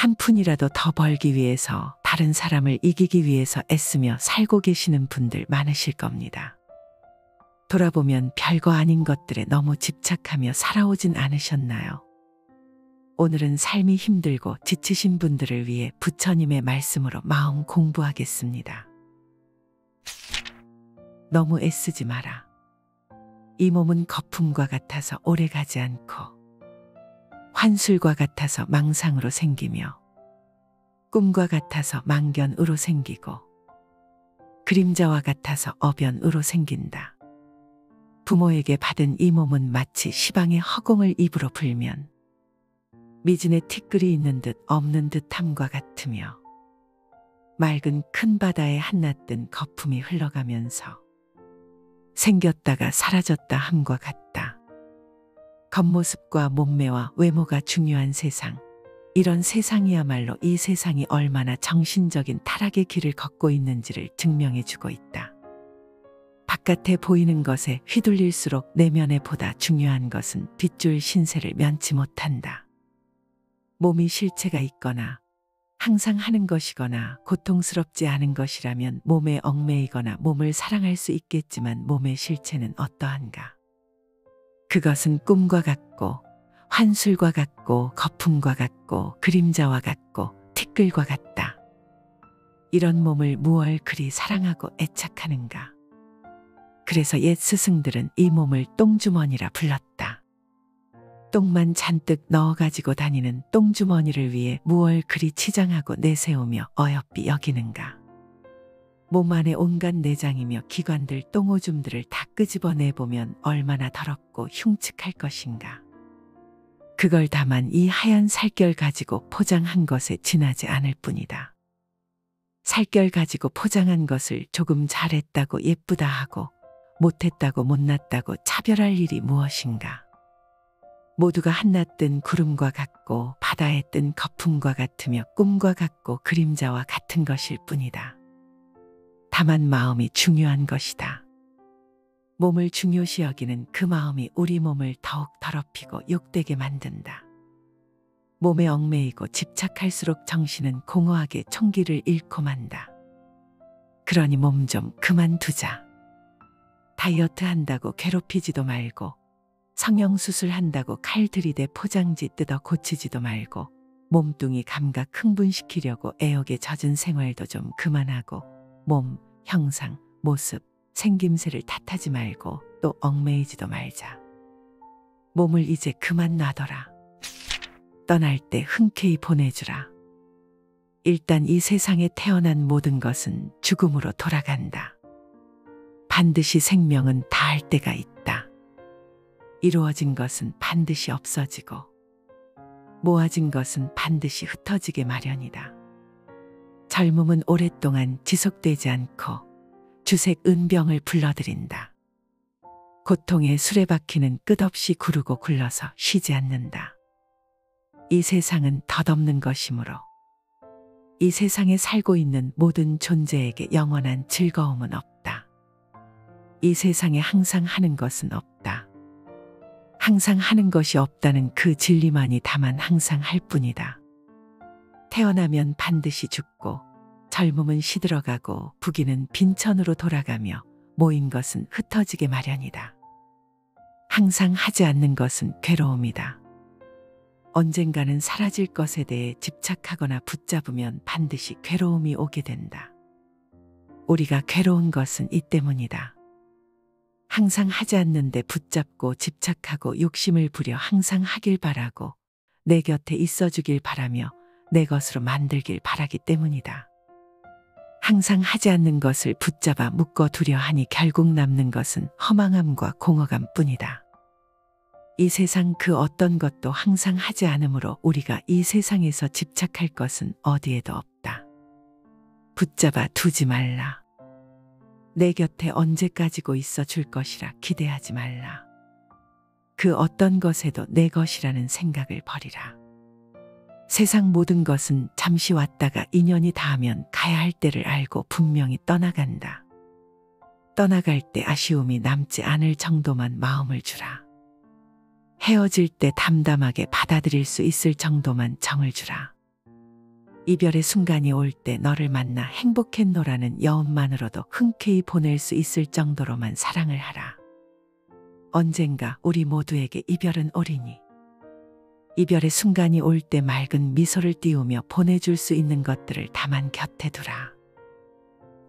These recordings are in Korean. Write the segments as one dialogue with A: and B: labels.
A: 한 푼이라도 더 벌기 위해서, 다른 사람을 이기기 위해서 애쓰며 살고 계시는 분들 많으실 겁니다. 돌아보면 별거 아닌 것들에 너무 집착하며 살아오진 않으셨나요? 오늘은 삶이 힘들고 지치신 분들을 위해 부처님의 말씀으로 마음 공부하겠습니다. 너무 애쓰지 마라. 이 몸은 거품과 같아서 오래가지 않고, 환술과 같아서 망상으로 생기며, 꿈과 같아서 망견으로 생기고, 그림자와 같아서 어변으로 생긴다. 부모에게 받은 이 몸은 마치 시방의 허공을 입으로 불면 미진의 티끌이 있는 듯 없는 듯함과 같으며, 맑은 큰 바다에 한낱든 거품이 흘러가면서 생겼다가 사라졌다 함과 같다. 겉모습과 몸매와 외모가 중요한 세상, 이런 세상이야말로 이 세상이 얼마나 정신적인 타락의 길을 걷고 있는지를 증명해주고 있다. 바깥에 보이는 것에 휘둘릴수록 내면에 보다 중요한 것은 뒷줄 신세를 면치 못한다. 몸이 실체가 있거나 항상 하는 것이거나 고통스럽지 않은 것이라면 몸에 얽매이거나 몸을 사랑할 수 있겠지만, 몸의 실체는 어떠한가? 그것은 꿈과 같고 환술과 같고 거품과 같고 그림자와 같고 티끌과 같다. 이런 몸을 무얼 그리 사랑하고 애착하는가? 그래서 옛 스승들은 이 몸을 똥주머니라 불렀다. 똥만 잔뜩 넣어 가지고 다니는 똥주머니를 위해 무얼 그리 치장하고 내세우며 어여삐 여기는가? 몸 안에 온갖 내장이며 기관들 똥오줌들을 다 끄집어내보면 얼마나 더럽고 흉측할 것인가? 그걸 다만 이 하얀 살결 가지고 포장한 것에 지나지 않을 뿐이다. 살결 가지고 포장한 것을 조금 잘했다고 예쁘다 하고 못했다고 못났다고 차별할 일이 무엇인가? 모두가 한낮뜬 구름과 같고 바다에 뜬 거품과 같으며 꿈과 같고 그림자와 같은 것일 뿐이다. 다만 마음이 중요한 것이다. 몸을 중요시 여기는 그 마음이 우리 몸을 더욱 더럽히고 욕되게 만든다. 몸에 얽매이고 집착할수록 정신은 공허하게 총기를 잃고 만다. 그러니 몸 좀 그만두자. 다이어트 한다고 괴롭히지도 말고, 성형수술 한다고 칼 들이대 포장지 뜯어 고치지도 말고, 몸뚱이 감각 흥분시키려고 애욕에 젖은 생활도 좀 그만하고, 몸, 형상, 모습, 생김새를 탓하지 말고 또 얽매이지도 말자. 몸을 이제 그만 놔둬라. 떠날 때 흔쾌히 보내주라. 일단 이 세상에 태어난 모든 것은 죽음으로 돌아간다. 반드시 생명은 다할 때가 있다. 이루어진 것은 반드시 없어지고, 모아진 것은 반드시 흩어지게 마련이다. 젊음은 오랫동안 지속되지 않고 주색 은병을 불러들인다. 고통의 수레바퀴는 끝없이 구르고 굴러서 쉬지 않는다. 이 세상은 덧없는 것이므로 이 세상에 살고 있는 모든 존재에게 영원한 즐거움은 없다. 이 세상에 항상 하는 것은 없다. 항상 하는 것이 없다는 그 진리만이 다만 항상 할 뿐이다. 태어나면 반드시 죽고, 젊음은 시들어가고, 부귀는 빈천으로 돌아가며, 모인 것은 흩어지게 마련이다. 항상 하지 않는 것은 괴로움이다. 언젠가는 사라질 것에 대해 집착하거나 붙잡으면 반드시 괴로움이 오게 된다. 우리가 괴로운 것은 이 때문이다. 항상 하지 않는데 붙잡고 집착하고 욕심을 부려 항상 하길 바라고 내 곁에 있어주길 바라며 내 것으로 만들길 바라기 때문이다. 항상 하지 않는 것을 붙잡아 묶어두려 하니 결국 남는 것은 허망함과 공허감 뿐이다. 이 세상 그 어떤 것도 항상 하지 않으므로 우리가 이 세상에서 집착할 것은 어디에도 없다. 붙잡아 두지 말라. 내 곁에 언제까지고 있어 줄 것이라 기대하지 말라. 그 어떤 것에도 내 것이라는 생각을 버리라. 세상 모든 것은 잠시 왔다가 인연이 닿으면 가야 할 때를 알고 분명히 떠나간다. 떠나갈 때 아쉬움이 남지 않을 정도만 마음을 주라. 헤어질 때 담담하게 받아들일 수 있을 정도만 정을 주라. 이별의 순간이 올 때 너를 만나 행복했노라는 여운만으로도 흔쾌히 보낼 수 있을 정도로만 사랑을 하라. 언젠가 우리 모두에게 이별은 오리니 이별의 순간이 올 때 맑은 미소를 띄우며 보내줄 수 있는 것들을 다만 곁에 두라.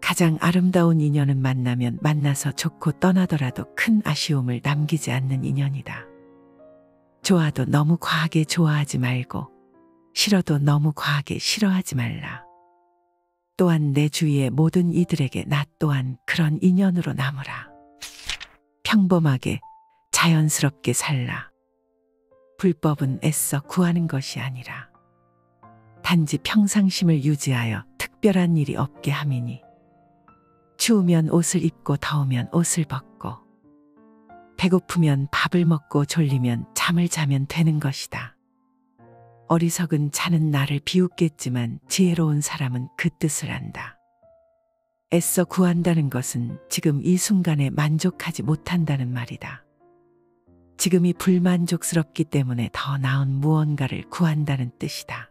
A: 가장 아름다운 인연은 만나면 만나서 좋고 떠나더라도 큰 아쉬움을 남기지 않는 인연이다. 좋아도 너무 과하게 좋아하지 말고 싫어도 너무 과하게 싫어하지 말라. 또한 내 주위의 모든 이들에게 나 또한 그런 인연으로 남으라. 평범하게 자연스럽게 살라. 불법은 애써 구하는 것이 아니라 단지 평상심을 유지하여 특별한 일이 없게 함이니 추우면 옷을 입고 더우면 옷을 벗고 배고프면 밥을 먹고 졸리면 잠을 자면 되는 것이다. 어리석은 자는 나를 비웃겠지만 지혜로운 사람은 그 뜻을 안다. 애써 구한다는 것은 지금 이 순간에 만족하지 못한다는 말이다. 지금이 불만족스럽기 때문에 더 나은 무언가를 구한다는 뜻이다.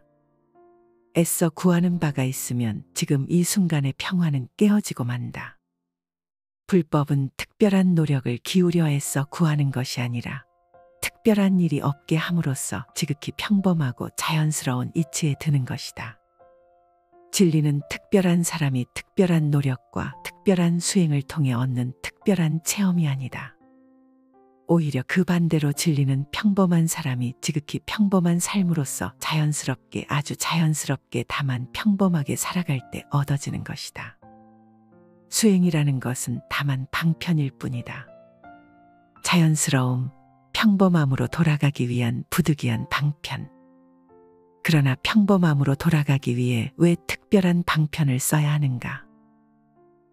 A: 애써 구하는 바가 있으면 지금 이 순간의 평화는 깨어지고 만다. 불법은 특별한 노력을 기울여 애써 구하는 것이 아니라 특별한 일이 없게 함으로써 지극히 평범하고 자연스러운 이치에 드는 것이다. 진리는 특별한 사람이 특별한 노력과 특별한 수행을 통해 얻는 특별한 체험이 아니다. 오히려 그 반대로 진리는 평범한 사람이 지극히 평범한 삶으로서 자연스럽게 아주 자연스럽게 다만 평범하게 살아갈 때 얻어지는 것이다. 수행이라는 것은 다만 방편일 뿐이다. 자연스러움, 평범함으로 돌아가기 위한 부득이한 방편. 그러나 평범함으로 돌아가기 위해 왜 특별한 방편을 써야 하는가?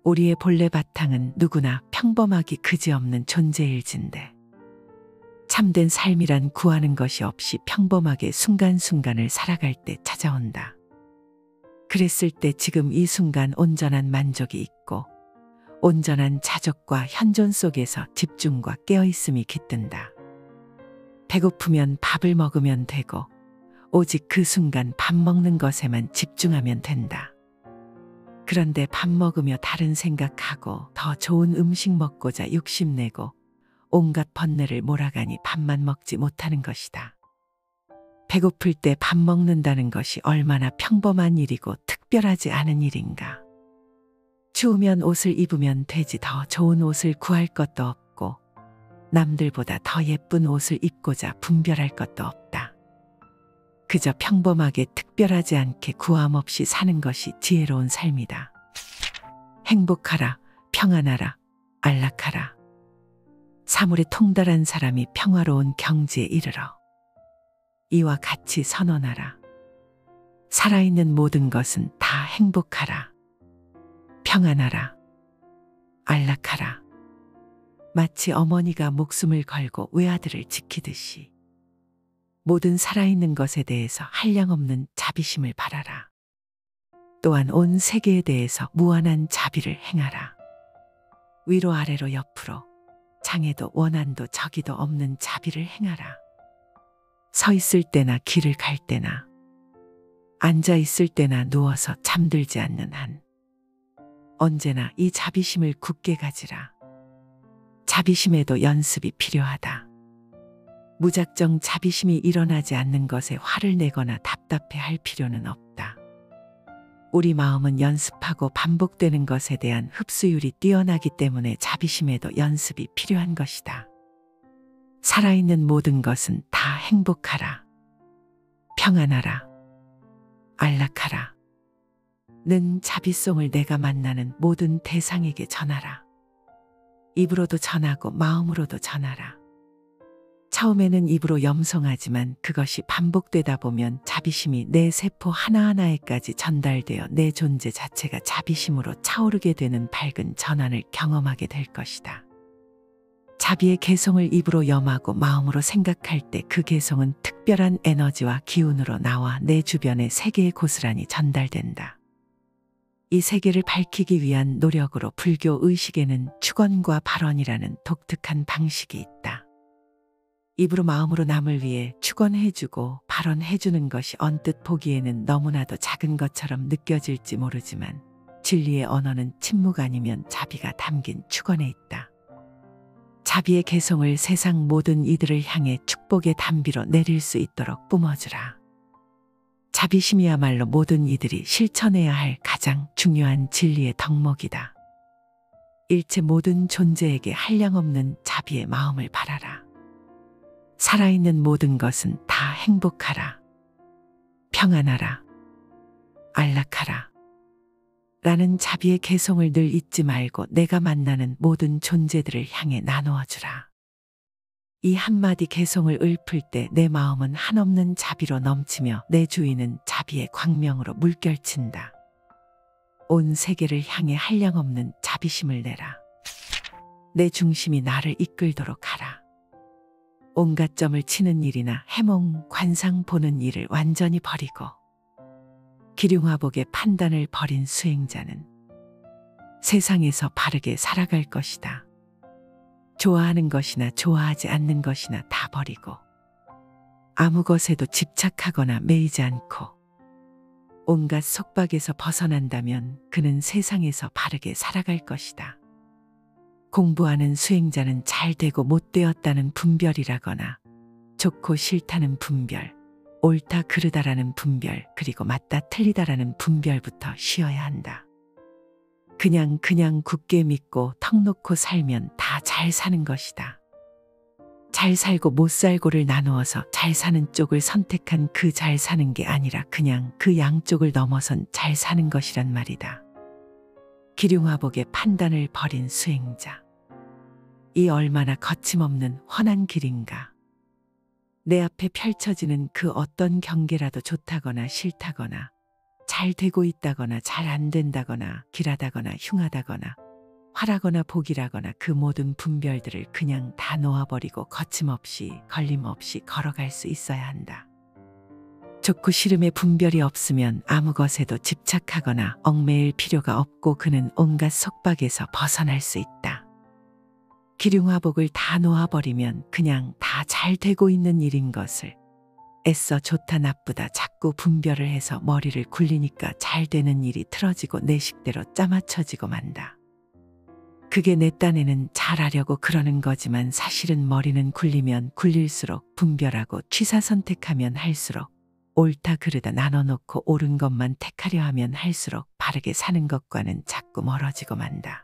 A: 우리의 본래 바탕은 누구나 평범하기 그지없는 존재일진데 참된 삶이란 구하는 것이 없이 평범하게 순간순간을 살아갈 때 찾아온다. 그랬을 때 지금 이 순간 온전한 만족이 있고 온전한 자족과 현존 속에서 집중과 깨어있음이 깃든다. 배고프면 밥을 먹으면 되고 오직 그 순간 밥 먹는 것에만 집중하면 된다. 그런데 밥 먹으며 다른 생각하고 더 좋은 음식 먹고자 욕심내고 온갖 번뇌를 몰아가니 밥만 먹지 못하는 것이다. 배고플 때 밥 먹는다는 것이 얼마나 평범한 일이고 특별하지 않은 일인가. 추우면 옷을 입으면 되지 더 좋은 옷을 구할 것도 없고 남들보다 더 예쁜 옷을 입고자 분별할 것도 없다. 그저 평범하게 특별하지 않게 구함 없이 사는 것이 지혜로운 삶이다. 행복하라, 평안하라, 안락하라. 사물에 통달한 사람이 평화로운 경지에 이르러 이와 같이 선언하라. 살아있는 모든 것은 다 행복하라. 평안하라. 안락하라. 마치 어머니가 목숨을 걸고 외아들을 지키듯이 모든 살아있는 것에 대해서 한량없는 자비심을 바라라. 또한 온 세계에 대해서 무한한 자비를 행하라. 위로 아래로 옆으로 장애도 원한도 저기도 없는 자비를 행하라. 서 있을 때나 길을 갈 때나 앉아 있을 때나 누워서 잠들지 않는 한 언제나 이 자비심을 굳게 가지라. 자비심에도 연습이 필요하다. 무작정 자비심이 일어나지 않는 것에 화를 내거나 답답해할 필요는 없다. 우리 마음은 연습하고 반복되는 것에 대한 흡수율이 뛰어나기 때문에 자비심에도 연습이 필요한 것이다. 살아있는 모든 것은 다 행복하라. 평안하라. 안락하라. 는 자비송을 내가 만나는 모든 대상에게 전하라. 입으로도 전하고 마음으로도 전하라. 처음에는 입으로 염송하지만 그것이 반복되다 보면 자비심이 내 세포 하나하나에까지 전달되어 내 존재 자체가 자비심으로 차오르게 되는 밝은 전환을 경험하게 될 것이다. 자비의 개성을 입으로 염하고 마음으로 생각할 때 그 개성은 특별한 에너지와 기운으로 나와 내 주변의 세계에 고스란히 전달된다. 이 세계를 밝히기 위한 노력으로 불교 의식에는 축언과 발언이라는 독특한 방식이 있다. 입으로 마음으로 남을 위해 축언해주고 발언해주는 것이 언뜻 보기에는 너무나도 작은 것처럼 느껴질지 모르지만 진리의 언어는 침묵 아니면 자비가 담긴 축원에 있다. 자비의 개성을 세상 모든 이들을 향해 축복의 단비로 내릴 수 있도록 뿜어주라. 자비심이야말로 모든 이들이 실천해야 할 가장 중요한 진리의 덕목이다. 일체 모든 존재에게 한량없는 자비의 마음을 바라라. 살아있는 모든 것은 다 행복하라. 평안하라. 안락하라. 라는 자비의 개성을 늘 잊지 말고 내가 만나는 모든 존재들을 향해 나누어 주라. 이 한마디 개성을 읊을 때 내 마음은 한없는 자비로 넘치며 내 주위는 자비의 광명으로 물결친다. 온 세계를 향해 한량없는 자비심을 내라. 내 중심이 나를 이끌도록 하라. 온갖 점을 치는 일이나 해몽, 관상 보는 일을 완전히 버리고 기륭화복의 판단을 버린 수행자는 세상에서 바르게 살아갈 것이다. 좋아하는 것이나 좋아하지 않는 것이나 다 버리고 아무 것에도 집착하거나 매이지 않고 온갖 속박에서 벗어난다면 그는 세상에서 바르게 살아갈 것이다. 공부하는 수행자는 잘 되고 못 되었다는 분별이라거나 좋고 싫다는 분별, 옳다 그르다라는 분별, 그리고 맞다 틀리다라는 분별부터 쉬어야 한다. 그냥 굳게 믿고 턱 놓고 살면 다 잘 사는 것이다. 잘 살고 못 살고를 나누어서 잘 사는 쪽을 선택한 그 잘 사는 게 아니라 그냥 그 양쪽을 넘어선 잘 사는 것이란 말이다. 기륭화복의 판단을 버린 수행자. 이 얼마나 거침없는 훤한 길인가. 내 앞에 펼쳐지는 그 어떤 경계라도 좋다거나 싫다거나 잘 되고 있다거나 잘 안 된다거나 길하다거나 흉하다거나 화라거나 복이라거나 그 모든 분별들을 그냥 다 놓아버리고 거침없이 걸림없이 걸어갈 수 있어야 한다. 좋고 싫음의 분별이 없으면 아무 것에도 집착하거나 얽매일 필요가 없고 그는 온갖 속박에서 벗어날 수 있다. 기륭화복을 다 놓아버리면 그냥 다 잘 되고 있는 일인 것을 애써 좋다 나쁘다 자꾸 분별을 해서 머리를 굴리니까 잘 되는 일이 틀어지고 내 식대로 짜맞춰지고 만다. 그게 내 딴에는 잘하려고 그러는 거지만 사실은 머리는 굴리면 굴릴수록 분별하고 취사 선택하면 할수록 옳다 그르다 나눠놓고 옳은 것만 택하려 하면 할수록 바르게 사는 것과는 자꾸 멀어지고 만다.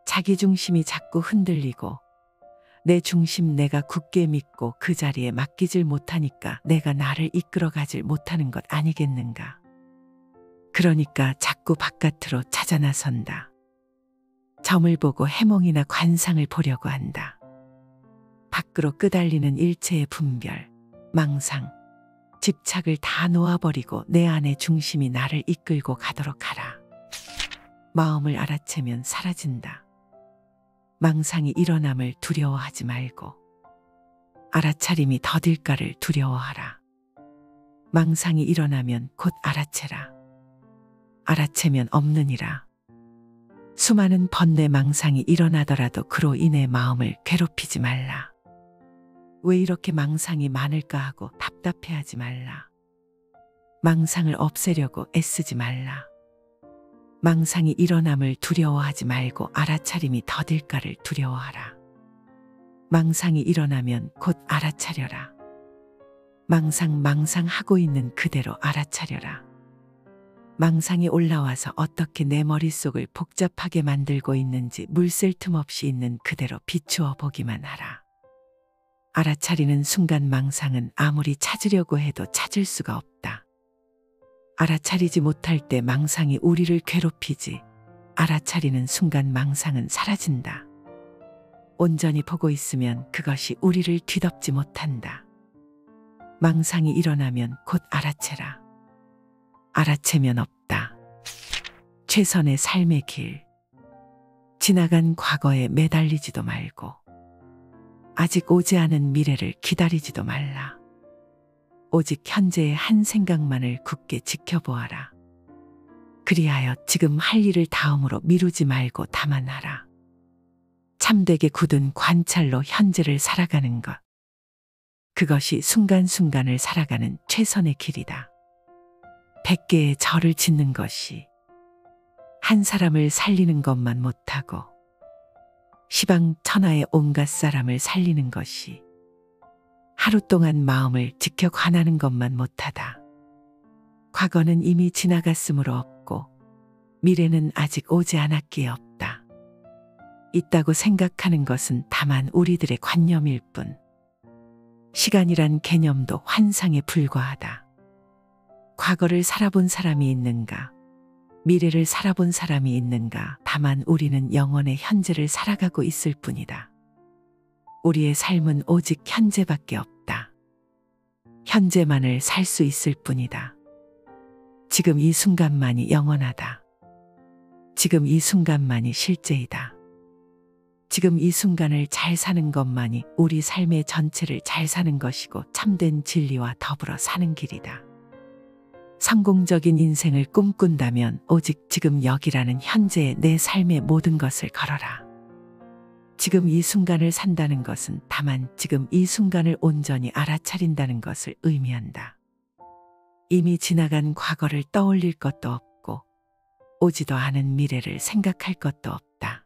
A: 자기 중심이 자꾸 흔들리고 내 중심 내가 굳게 믿고 그 자리에 맡기질 못하니까 내가 나를 이끌어가질 못하는 것 아니겠는가. 그러니까 자꾸 바깥으로 찾아 나선다. 점을 보고 해몽이나 관상을 보려고 한다. 밖으로 끄달리는 일체의 분별, 망상, 집착을 다 놓아버리고 내 안의 중심이 나를 이끌고 가도록 하라. 마음을 알아채면 사라진다. 망상이 일어남을 두려워하지 말고 알아차림이 더딜까를 두려워하라. 망상이 일어나면 곧 알아채라. 알아채면 없느니라. 수많은 번뇌 망상이 일어나더라도 그로 인해 마음을 괴롭히지 말라. 왜 이렇게 망상이 많을까 하고 답답해하지 말라. 망상을 없애려고 애쓰지 말라. 망상이 일어남을 두려워하지 말고 알아차림이 더딜까를 두려워하라. 망상이 일어나면 곧 알아차려라. 망상하고 있는 그대로 알아차려라. 망상이 올라와서 어떻게 내 머릿속을 복잡하게 만들고 있는지 물샐 틈 없이 있는 그대로 비추어 보기만 하라. 알아차리는 순간 망상은 아무리 찾으려고 해도 찾을 수가 없다. 알아차리지 못할 때 망상이 우리를 괴롭히지 알아차리는 순간 망상은 사라진다. 온전히 보고 있으면 그것이 우리를 뒤덮지 못한다. 망상이 일어나면 곧 알아채라. 알아채면 없다. 최선의 삶의 길. 지나간 과거에 매달리지도 말고 아직 오지 않은 미래를 기다리지도 말라. 오직 현재의 한 생각만을 굳게 지켜보아라. 그리하여 지금 할 일을 다음으로 미루지 말고 다만하라. 참되게 굳은 관찰로 현재를 살아가는 것. 그것이 순간순간을 살아가는 최선의 길이다. 100개의 절을 짓는 것이 한 사람을 살리는 것만 못하고 시방천하의 온갖 사람을 살리는 것이 하루 동안 마음을 지켜 관하는 것만 못하다. 과거는 이미 지나갔으므로 없고 미래는 아직 오지 않았기에 없다. 있다고 생각하는 것은 다만 우리들의 관념일 뿐. 시간이란 개념도 환상에 불과하다. 과거를 살아본 사람이 있는가? 미래를 살아본 사람이 있는가? 다만 우리는 영원의 현재를 살아가고 있을 뿐이다. 우리의 삶은 오직 현재밖에 없다. 현재만을 살 수 있을 뿐이다. 지금 이 순간만이 영원하다. 지금 이 순간만이 실제이다. 지금 이 순간을 잘 사는 것만이 우리 삶의 전체를 잘 사는 것이고 참된 진리와 더불어 사는 길이다. 성공적인 인생을 꿈꾼다면 오직 지금 여기라는 현재의 내 삶의 모든 것을 걸어라. 지금 이 순간을 산다는 것은 다만 지금 이 순간을 온전히 알아차린다는 것을 의미한다. 이미 지나간 과거를 떠올릴 것도 없고 오지도 않은 미래를 생각할 것도 없다.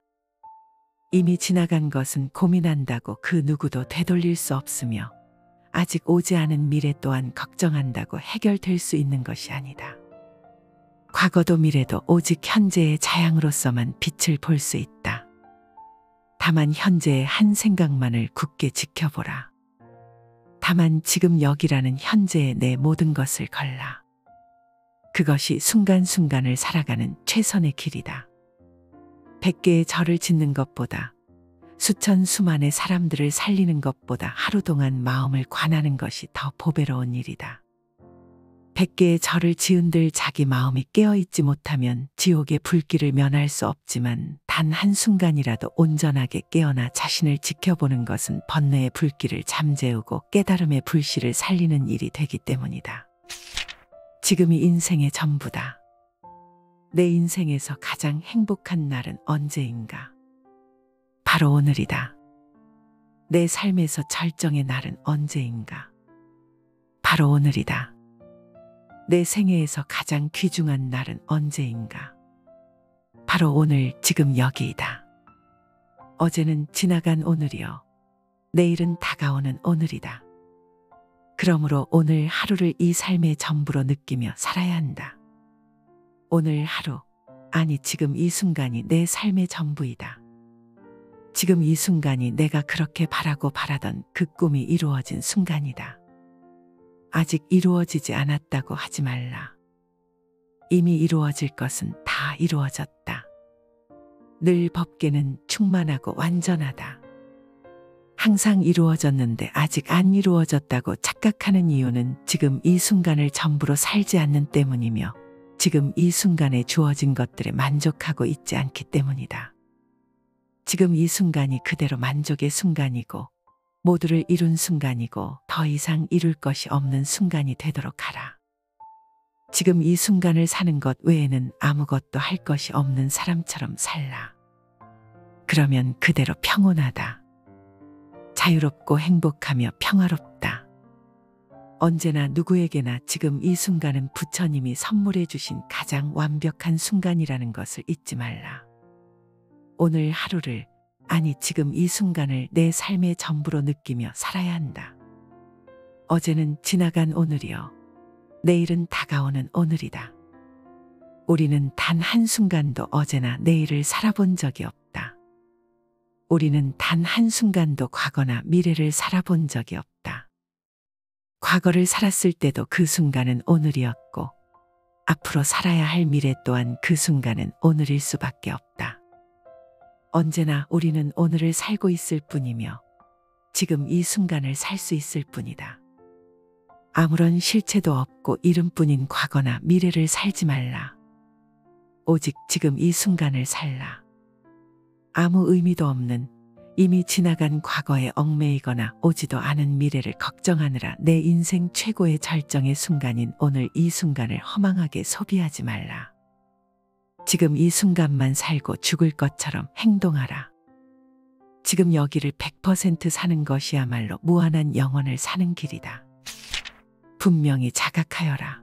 A: 이미 지나간 것은 고민한다고 그 누구도 되돌릴 수 없으며 아직 오지 않은 미래 또한 걱정한다고 해결될 수 있는 것이 아니다. 과거도 미래도 오직 현재의 자양으로서만 빛을 볼 수 있다. 다만 현재의 한 생각만을 굳게 지켜보라. 다만 지금 여기라는 현재의 내 모든 것을 걸라. 그것이 순간순간을 살아가는 최선의 길이다. 100개의 절을 짓는 것보다 수천 수만의 사람들을 살리는 것보다 하루 동안 마음을 관하는 것이 더 보배로운 일이다. 100개의 절을 지은들 자기 마음이 깨어있지 못하면 지옥의 불길을 면할 수 없지만 단 한순간이라도 온전하게 깨어나 자신을 지켜보는 것은 번뇌의 불길을 잠재우고 깨달음의 불씨를 살리는 일이 되기 때문이다. 지금이 인생의 전부다. 내 인생에서 가장 행복한 날은 언제인가? 바로 오늘이다. 내 삶에서 절정의 날은 언제인가? 바로 오늘이다. 내 생애에서 가장 귀중한 날은 언제인가? 바로 오늘 지금 여기이다. 어제는 지나간 오늘이요. 내일은 다가오는 오늘이다. 그러므로 오늘 하루를 이 삶의 전부로 느끼며 살아야 한다. 오늘 하루, 아니 지금 이 순간이 내 삶의 전부이다. 지금 이 순간이 내가 그렇게 바라고 바라던 그 꿈이 이루어진 순간이다. 아직 이루어지지 않았다고 하지 말라. 이미 이루어질 것은 다 이루어졌다. 늘 법계는 충만하고 완전하다. 항상 이루어졌는데 아직 안 이루어졌다고 착각하는 이유는 지금 이 순간을 전부로 살지 않는 때문이며 지금 이 순간에 주어진 것들에 만족하고 있지 않기 때문이다. 지금 이 순간이 그대로 만족의 순간이고 모두를 이룬 순간이고 더 이상 이룰 것이 없는 순간이 되도록 하라. 지금 이 순간을 사는 것 외에는 아무것도 할 것이 없는 사람처럼 살라. 그러면 그대로 평온하다. 자유롭고 행복하며 평화롭다. 언제나 누구에게나 지금 이 순간은 부처님이 선물해 주신 가장 완벽한 순간이라는 것을 잊지 말라. 오늘 하루를, 아니 지금 이 순간을 내 삶의 전부로 느끼며 살아야 한다. 어제는 지나간 오늘이요. 내일은 다가오는 오늘이다. 우리는 단 한순간도 어제나 내일을 살아본 적이 없다. 우리는 단 한순간도 과거나 미래를 살아본 적이 없다. 과거를 살았을 때도 그 순간은 오늘이었고 앞으로 살아야 할 미래 또한 그 순간은 오늘일 수밖에 없다. 언제나 우리는 오늘을 살고 있을 뿐이며 지금 이 순간을 살 수 있을 뿐이다. 아무런 실체도 없고 이름뿐인 과거나 미래를 살지 말라. 오직 지금 이 순간을 살라. 아무 의미도 없는 이미 지나간 과거에 얽매이거나 오지도 않은 미래를 걱정하느라 내 인생 최고의 절정의 순간인 오늘 이 순간을 허망하게 소비하지 말라. 지금 이 순간만 살고 죽을 것처럼 행동하라. 지금 여기를 100% 사는 것이야말로 무한한 영혼을 사는 길이다. 분명히 자각하여라.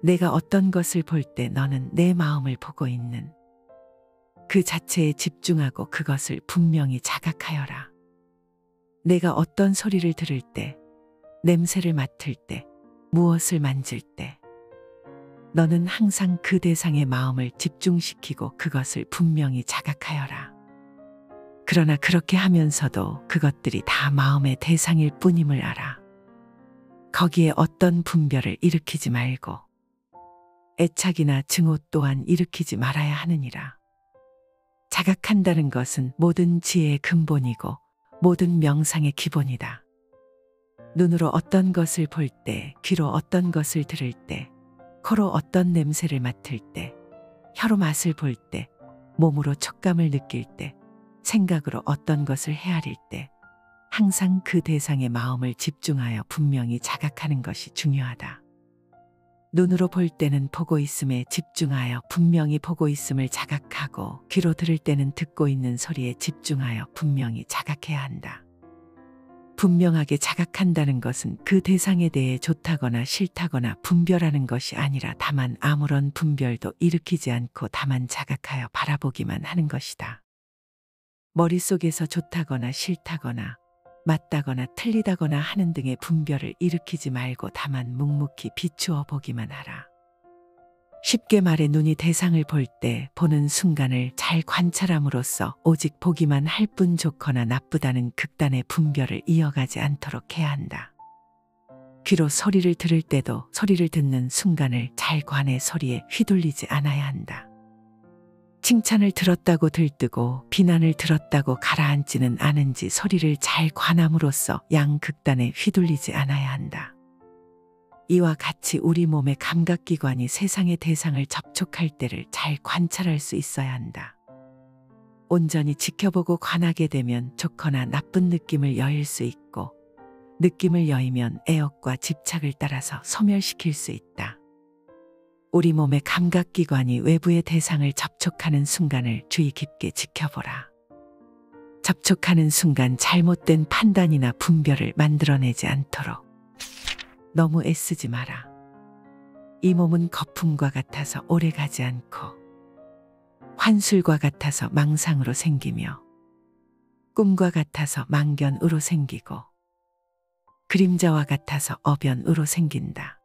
A: 내가 어떤 것을 볼 때 너는 내 마음을 보고 있는 그 자체에 집중하고 그것을 분명히 자각하여라. 내가 어떤 소리를 들을 때, 냄새를 맡을 때, 무엇을 만질 때, 너는 항상 그 대상의 마음을 집중시키고 그것을 분명히 자각하여라. 그러나 그렇게 하면서도 그것들이 다 마음의 대상일 뿐임을 알아. 거기에 어떤 분별을 일으키지 말고 애착이나 증오 또한 일으키지 말아야 하느니라. 자각한다는 것은 모든 지혜의 근본이고 모든 명상의 기본이다. 눈으로 어떤 것을 볼 때, 귀로 어떤 것을 들을 때, 코로 어떤 냄새를 맡을 때, 혀로 맛을 볼 때, 몸으로 촉감을 느낄 때, 생각으로 어떤 것을 헤아릴 때, 항상 그 대상의 마음을 집중하여 분명히 자각하는 것이 중요하다. 눈으로 볼 때는 보고 있음에 집중하여 분명히 보고 있음을 자각하고, 귀로 들을 때는 듣고 있는 소리에 집중하여 분명히 자각해야 한다. 분명하게 자각한다는 것은 그 대상에 대해 좋다거나 싫다거나 분별하는 것이 아니라 다만 아무런 분별도 일으키지 않고 다만 자각하여 바라보기만 하는 것이다. 머릿속에서 좋다거나 싫다거나 맞다거나 틀리다거나 하는 등의 분별을 일으키지 말고 다만 묵묵히 비추어 보기만 하라. 쉽게 말해 눈이 대상을 볼 때 보는 순간을 잘 관찰함으로써 오직 보기만 할 뿐 좋거나 나쁘다는 극단의 분별을 이어가지 않도록 해야 한다. 귀로 소리를 들을 때도 소리를 듣는 순간을 잘 관해 소리에 휘둘리지 않아야 한다. 칭찬을 들었다고 들뜨고 비난을 들었다고 가라앉지는 않은지 소리를 잘 관함으로써 양극단에 휘둘리지 않아야 한다. 이와 같이 우리 몸의 감각기관이 세상의 대상을 접촉할 때를 잘 관찰할 수 있어야 한다. 온전히 지켜보고 관하게 되면 좋거나 나쁜 느낌을 여일 수 있고 느낌을 여이면 애욕과 집착을 따라서 소멸시킬 수 있다. 우리 몸의 감각기관이 외부의 대상을 접촉하는 순간을 주의 깊게 지켜보라. 접촉하는 순간 잘못된 판단이나 분별을 만들어내지 않도록 너무 애쓰지 마라. 이 몸은 거품과 같아서 오래가지 않고 환술과 같아서 망상으로 생기며 꿈과 같아서 망견으로 생기고 그림자와 같아서 어변으로 생긴다.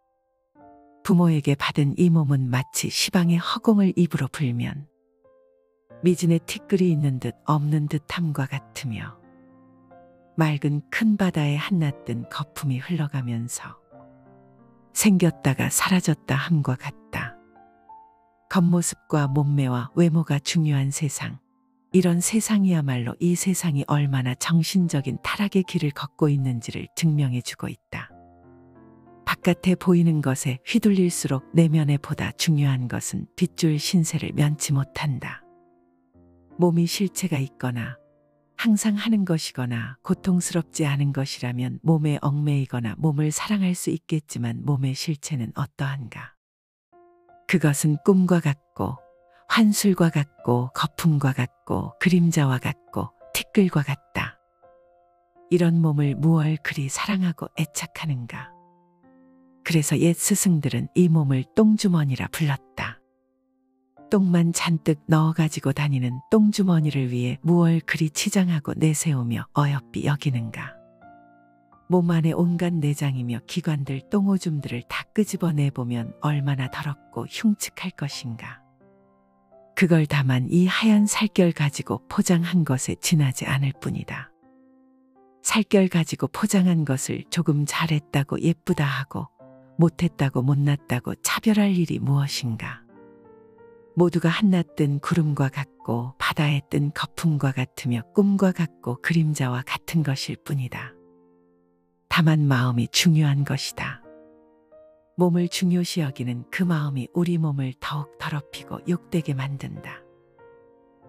A: 부모에게 받은 이 몸은 마치 시방의 허공을 입으로 불면 미진의 티끌이 있는 듯 없는 듯함과 같으며 맑은 큰 바다에 한낱든 거품이 흘러가면서 생겼다가 사라졌다 함과 같다. 겉모습과 몸매와 외모가 중요한 세상. 이런 세상이야말로 이 세상이 얼마나 정신적인 타락의 길을 걷고 있는지를 증명해주고 있다. 바깥에 보이는 것에 휘둘릴수록 내면에 보다 중요한 것은 뒷줄 신세를 면치 못한다. 몸이 실체가 있거나 항상 하는 것이거나 고통스럽지 않은 것이라면 몸에 얽매이거나 몸을 사랑할 수 있겠지만 몸의 실체는 어떠한가? 그것은 꿈과 같고 환술과 같고 거품과 같고 그림자와 같고 티끌과 같다. 이런 몸을 무얼 그리 사랑하고 애착하는가? 그래서 옛 스승들은 이 몸을 똥주머니라 불렀다. 똥만 잔뜩 넣어가지고 다니는 똥주머니를 위해 무얼 그리 치장하고 내세우며 어여삐 여기는가. 몸 안에 온갖 내장이며 기관들 똥오줌들을 다 끄집어내보면 얼마나 더럽고 흉측할 것인가. 그걸 다만 이 하얀 살결 가지고 포장한 것에 지나지 않을 뿐이다. 살결 가지고 포장한 것을 조금 잘했다고 예쁘다 하고 못했다고 못났다고 차별할 일이 무엇인가. 모두가 한낮뜬 구름과 같고 바다에 뜬 거품과 같으며 꿈과 같고 그림자와 같은 것일 뿐이다. 다만 마음이 중요한 것이다. 몸을 중요시 여기는 그 마음이 우리 몸을 더욱 더럽히고 욕되게 만든다.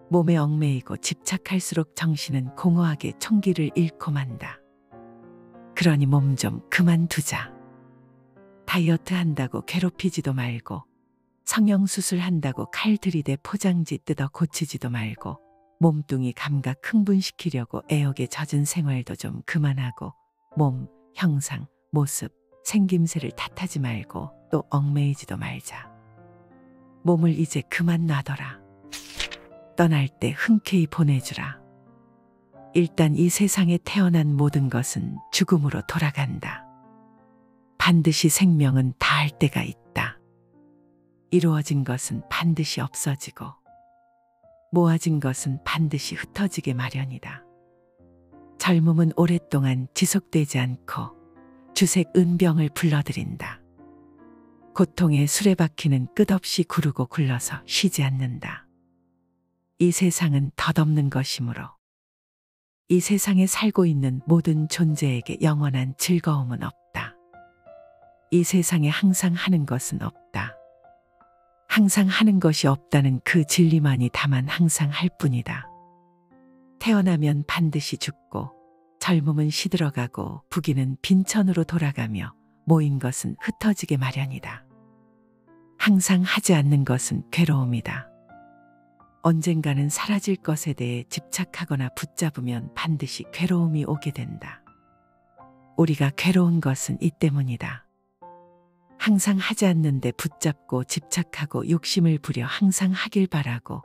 A: 몸에 얽매이고 집착할수록 정신은 공허하게 총기를 잃고 만다. 그러니 몸 좀 그만두자. 다이어트 한다고 괴롭히지도 말고 성형수술 한다고 칼 들이대 포장지 뜯어 고치지도 말고 몸뚱이 감각 흥분시키려고 애욕에 젖은 생활도 좀 그만하고 몸, 형상, 모습, 생김새를 탓하지 말고 또 얽매이지도 말자. 몸을 이제 그만 놔둬라. 떠날 때 흔쾌히 보내주라. 일단 이 세상에 태어난 모든 것은 죽음으로 돌아간다. 반드시 생명은 다할 때가 있다. 이루어진 것은 반드시 없어지고 모아진 것은 반드시 흩어지게 마련이다. 젊음은 오랫동안 지속되지 않고 주색 은병을 불러들인다. 고통의 수레바퀴는 끝없이 구르고 굴러서 쉬지 않는다. 이 세상은 덧없는 것이므로 이 세상에 살고 있는 모든 존재에게 영원한 즐거움은 없다. 이 세상에 항상 하는 것은 없다. 항상 하는 것이 없다는 그 진리만이 다만 항상 할 뿐이다. 태어나면 반드시 죽고 젊음은 시들어가고 부귀는 빈천으로 돌아가며 모인 것은 흩어지게 마련이다. 항상 하지 않는 것은 괴로움이다. 언젠가는 사라질 것에 대해 집착하거나 붙잡으면 반드시 괴로움이 오게 된다. 우리가 괴로운 것은 이 때문이다. 항상 하지 않는데 붙잡고 집착하고 욕심을 부려 항상 하길 바라고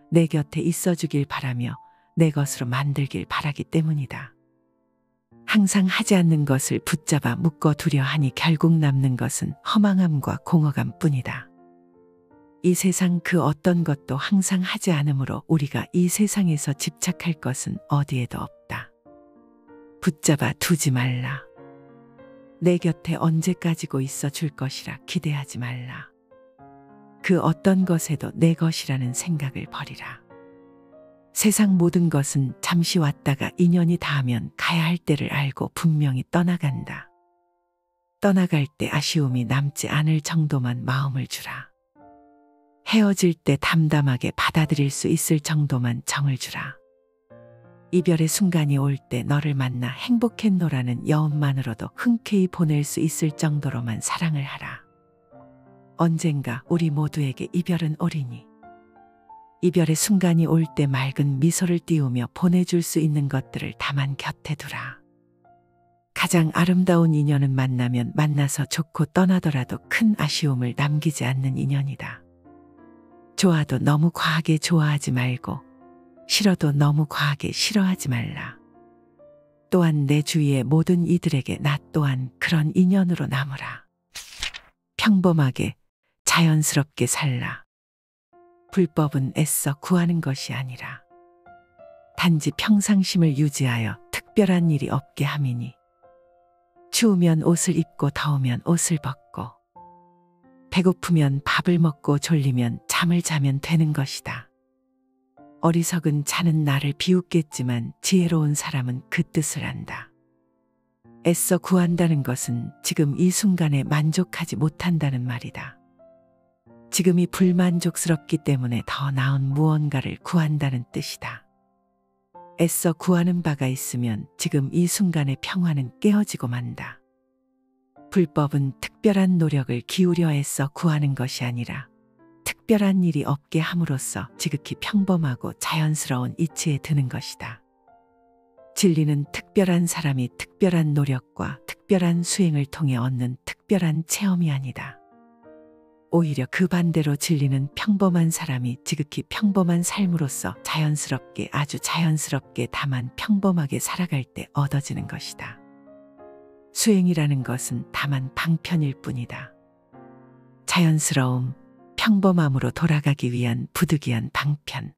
A: 내 곁에 있어주길 바라며 내 것으로 만들길 바라기 때문이다. 항상 하지 않는 것을 붙잡아 묶어두려 하니 결국 남는 것은 허망함과 공허감 뿐이다. 이 세상 그 어떤 것도 항상 하지 않으므로 우리가 이 세상에서 집착할 것은 어디에도 없다. 붙잡아 두지 말라. 내 곁에 언제까지고 있어 줄 것이라 기대하지 말라. 그 어떤 것에도 내 것이라는 생각을 버리라. 세상 모든 것은 잠시 왔다가 인연이 닿으면 가야 할 때를 알고 분명히 떠나간다. 떠나갈 때 아쉬움이 남지 않을 정도만 마음을 주라. 헤어질 때 담담하게 받아들일 수 있을 정도만 정을 주라. 이별의 순간이 올 때 너를 만나 행복했노라는 여운만으로도 흔쾌히 보낼 수 있을 정도로만 사랑을 하라. 언젠가 우리 모두에게 이별은 오리니 이별의 순간이 올 때 맑은 미소를 띄우며 보내줄 수 있는 것들을 다만 곁에 두라. 가장 아름다운 인연은 만나면 만나서 좋고 떠나더라도 큰 아쉬움을 남기지 않는 인연이다. 좋아도 너무 과하게 좋아하지 말고 싫어도 너무 과하게 싫어하지 말라. 또한 내 주위의 모든 이들에게 나 또한 그런 인연으로 남으라. 평범하게 자연스럽게 살라. 불법은 애써 구하는 것이 아니라 단지 평상심을 유지하여 특별한 일이 없게 함이니 추우면 옷을 입고 더우면 옷을 벗고 배고프면 밥을 먹고 졸리면 잠을 자면 되는 것이다. 어리석은 자는 나를 비웃겠지만 지혜로운 사람은 그 뜻을 안다. 애써 구한다는 것은 지금 이 순간에 만족하지 못한다는 말이다. 지금이 불만족스럽기 때문에 더 나은 무언가를 구한다는 뜻이다. 애써 구하는 바가 있으면 지금 이 순간의 평화는 깨어지고 만다. 불법은 특별한 노력을 기울여 애써 구하는 것이 아니라 특별한 일이 없게 함으로써 지극히 평범하고 자연스러운 이치에 드는 것이다. 진리는 특별한 사람이 특별한 노력과 특별한 수행을 통해 얻는 특별한 체험이 아니다. 오히려 그 반대로 진리는 평범한 사람이 지극히 평범한 삶으로써 자연스럽게 아주 자연스럽게 다만 평범하게 살아갈 때 얻어지는 것이다. 수행이라는 것은 다만 방편일 뿐이다. 자연스러움, 평범함으로 돌아가기 위한 부득이한 방편.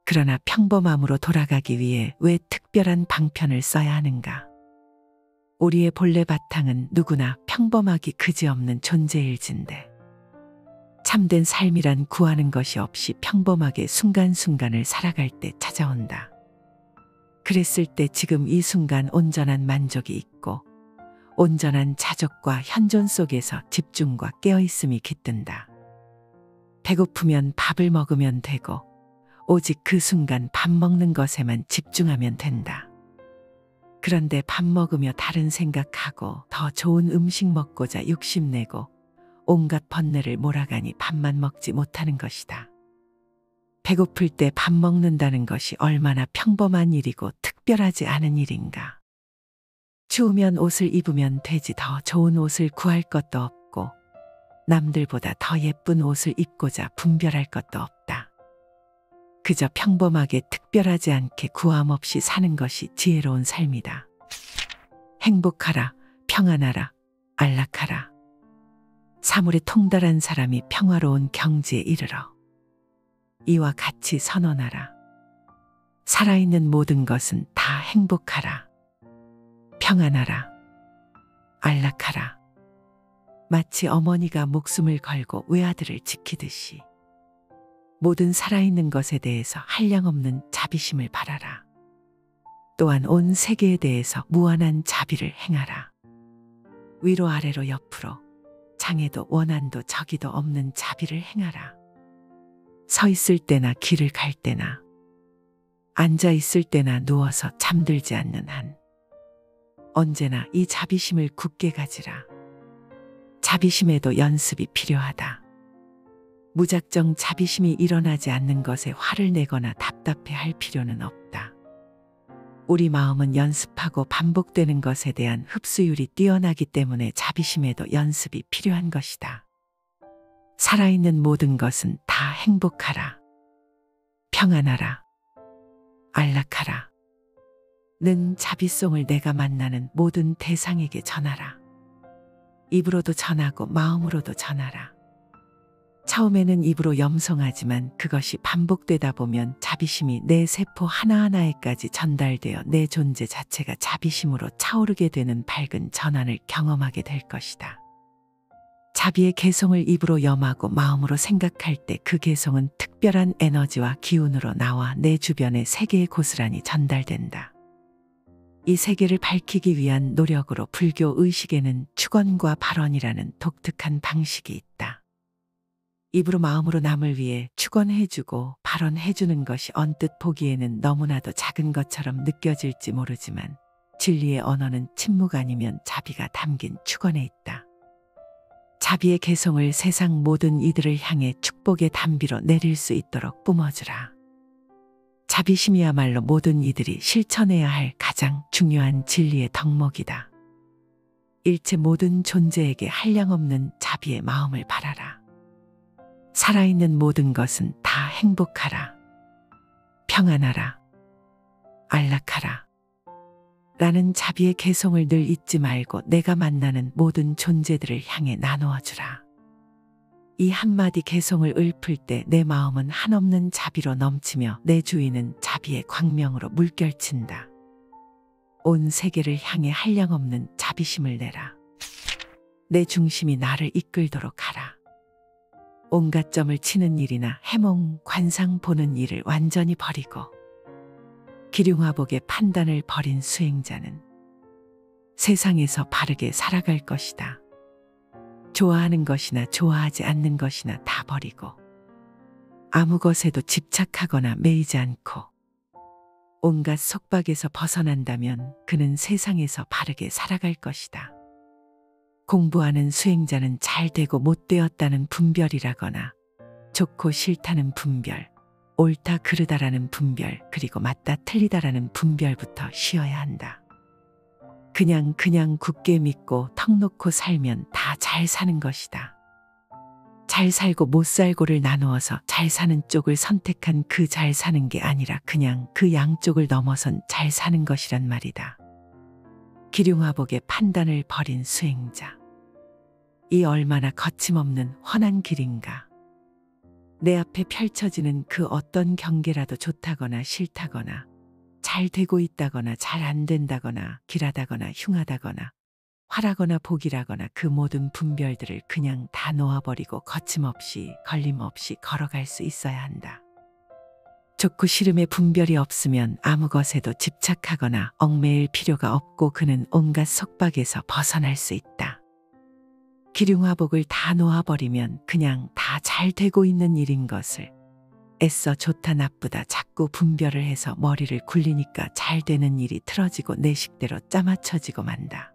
A: 그러나 평범함으로 돌아가기 위해 왜 특별한 방편을 써야 하는가? 우리의 본래 바탕은 누구나 평범하기 그지없는 존재일진데 참된 삶이란 구하는 것이 없이 평범하게 순간순간을 살아갈 때 찾아온다. 그랬을 때 지금 이 순간 온전한 만족이 있고 온전한 자족과 현존 속에서 집중과 깨어있음이 깃든다. 배고프면 밥을 먹으면 되고 오직 그 순간 밥 먹는 것에만 집중하면 된다. 그런데 밥 먹으며 다른 생각하고 더 좋은 음식 먹고자 욕심내고 온갖 번뇌를 몰아가니 밥만 먹지 못하는 것이다. 배고플 때 밥 먹는다는 것이 얼마나 평범한 일이고 특별하지 않은 일인가. 추우면 옷을 입으면 되지 더 좋은 옷을 구할 것도 없고 남들보다 더 예쁜 옷을 입고자 분별할 것도 없다. 그저 평범하게 특별하지 않게 구함 없이 사는 것이 지혜로운 삶이다. 행복하라, 평안하라, 안락하라. 사물에 통달한 사람이 평화로운 경지에 이르러. 이와 같이 선언하라. 살아있는 모든 것은 다 행복하라. 평안하라. 안락하라. 마치 어머니가 목숨을 걸고 외아들을 지키듯이 모든 살아있는 것에 대해서 한량없는 자비심을 바라라. 또한 온 세계에 대해서 무한한 자비를 행하라. 위로 아래로 옆으로 장애도 원한도 저기도 없는 자비를 행하라. 서 있을 때나 길을 갈 때나 앉아 있을 때나 누워서 잠들지 않는 한 언제나 이 자비심을 굳게 가지라. 자비심에도 연습이 필요하다. 무작정 자비심이 일어나지 않는 것에 화를 내거나 답답해할 필요는 없다. 우리 마음은 연습하고 반복되는 것에 대한 흡수율이 뛰어나기 때문에 자비심에도 연습이 필요한 것이다. 살아있는 모든 것은 다 행복하라. 평안하라. 안락하라. 는 자비송을 내가 만나는 모든 대상에게 전하라. 입으로도 전하고 마음으로도 전하라. 처음에는 입으로 염송하지만 그것이 반복되다 보면 자비심이 내 세포 하나하나에까지 전달되어 내 존재 자체가 자비심으로 차오르게 되는 밝은 전환을 경험하게 될 것이다. 자비의 개성을 입으로 염하고 마음으로 생각할 때 그 개성은 특별한 에너지와 기운으로 나와 내 주변의 세계에 고스란히 전달된다. 이 세계를 밝히기 위한 노력으로 불교 의식에는 축언과 발언이라는 독특한 방식이 있다. 입으로 마음으로 남을 위해 축언해주고 발언해주는 것이 언뜻 보기에는 너무나도 작은 것처럼 느껴질지 모르지만 진리의 언어는 침묵 아니면 자비가 담긴 축언에 있다. 자비의 개성을 세상 모든 이들을 향해 축복의 단비로 내릴 수 있도록 뿜어주라. 자비심이야말로 모든 이들이 실천해야 할 가장 중요한 진리의 덕목이다. 일체 모든 존재에게 한량없는 자비의 마음을 바라라. 살아있는 모든 것은 다 행복하라. 평안하라. 안락하라. 라는 자비의 개성을 늘 잊지 말고 내가 만나는 모든 존재들을 향해 나누어 주라. 이 한마디 개성을 읊을 때 내 마음은 한없는 자비로 넘치며 내 주위는 자비의 광명으로 물결친다. 온 세계를 향해 한량없는 자비심을 내라. 내 중심이 나를 이끌도록 하라. 온갖 점을 치는 일이나 해몽, 관상 보는 일을 완전히 버리고 기륭화복의 판단을 버린 수행자는 세상에서 바르게 살아갈 것이다. 좋아하는 것이나 좋아하지 않는 것이나 다 버리고 아무 것에도 집착하거나 매이지 않고 온갖 속박에서 벗어난다면 그는 세상에서 바르게 살아갈 것이다. 공부하는 수행자는 잘 되고 못 되었다는 분별이라거나 좋고 싫다는 분별, 옳다 그르다라는 분별, 그리고 맞다 틀리다라는 분별부터 쉬어야 한다. 그냥 굳게 믿고 턱 놓고 살면 다 잘 사는 것이다. 잘 살고 못 살고를 나누어서 잘 사는 쪽을 선택한 그 잘 사는 게 아니라 그냥 그 양쪽을 넘어선 잘 사는 것이란 말이다. 기륭화복의 판단을 버린 수행자. 이 얼마나 거침없는 훤한 길인가. 내 앞에 펼쳐지는 그 어떤 경계라도 좋다거나 싫다거나 잘 되고 있다거나 잘 안 된다거나 길하다거나 흉하다거나 화라거나 복이라거나 그 모든 분별들을 그냥 다 놓아버리고 거침없이 걸림없이 걸어갈 수 있어야 한다. 좋고 싫음의 분별이 없으면 아무 것에도 집착하거나 얽매일 필요가 없고 그는 온갖 속박에서 벗어날 수 있다. 기륭화복을 다 놓아버리면 그냥 다 잘 되고 있는 일인 것을 애써 좋다 나쁘다 자꾸 분별을 해서 머리를 굴리니까 잘 되는 일이 틀어지고 내 식대로 짜맞춰지고 만다.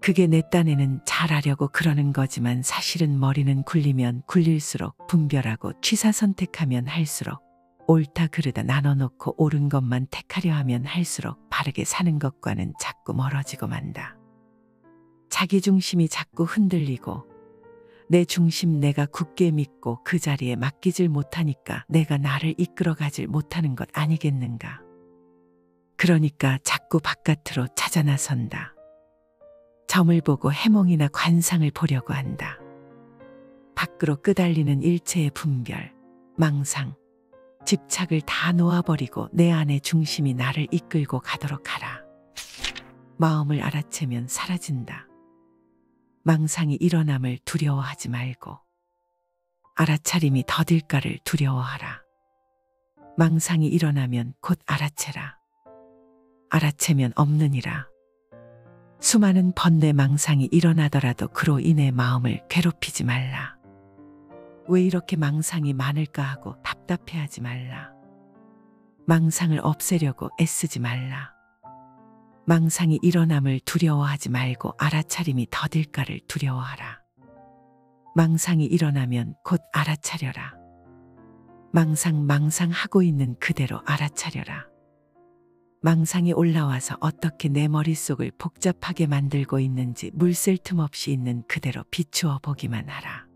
A: 그게 내 딴에는 잘하려고 그러는 거지만 사실은 머리는 굴리면 굴릴수록 분별하고 취사 선택하면 할수록 옳다 그르다 나눠놓고 옳은 것만 택하려 하면 할수록 바르게 사는 것과는 자꾸 멀어지고 만다. 자기 중심이 자꾸 흔들리고 내 중심 내가 굳게 믿고 그 자리에 맡기질 못하니까 내가 나를 이끌어가질 못하는 것 아니겠는가. 그러니까 자꾸 바깥으로 찾아 나선다. 점을 보고 해몽이나 관상을 보려고 한다. 밖으로 끄달리는 일체의 분별, 망상, 집착을 다 놓아버리고 내 안의 중심이 나를 이끌고 가도록 하라. 마음을 알아채면 사라진다. 망상이 일어남을 두려워하지 말고 알아차림이 더딜까를 두려워하라. 망상이 일어나면 곧 알아채라. 알아채면 없느니라. 수많은 번뇌 망상이 일어나더라도 그로 인해 마음을 괴롭히지 말라. 왜 이렇게 망상이 많을까 하고 답답해하지 말라. 망상을 없애려고 애쓰지 말라. 망상이 일어남을 두려워하지 말고 알아차림이 더딜까를 두려워하라. 망상이 일어나면 곧 알아차려라. 망상하고 있는 그대로 알아차려라. 망상이 올라와서 어떻게 내 머릿속을 복잡하게 만들고 있는지 물샐 틈 없이 있는 그대로 비추어 보기만 하라.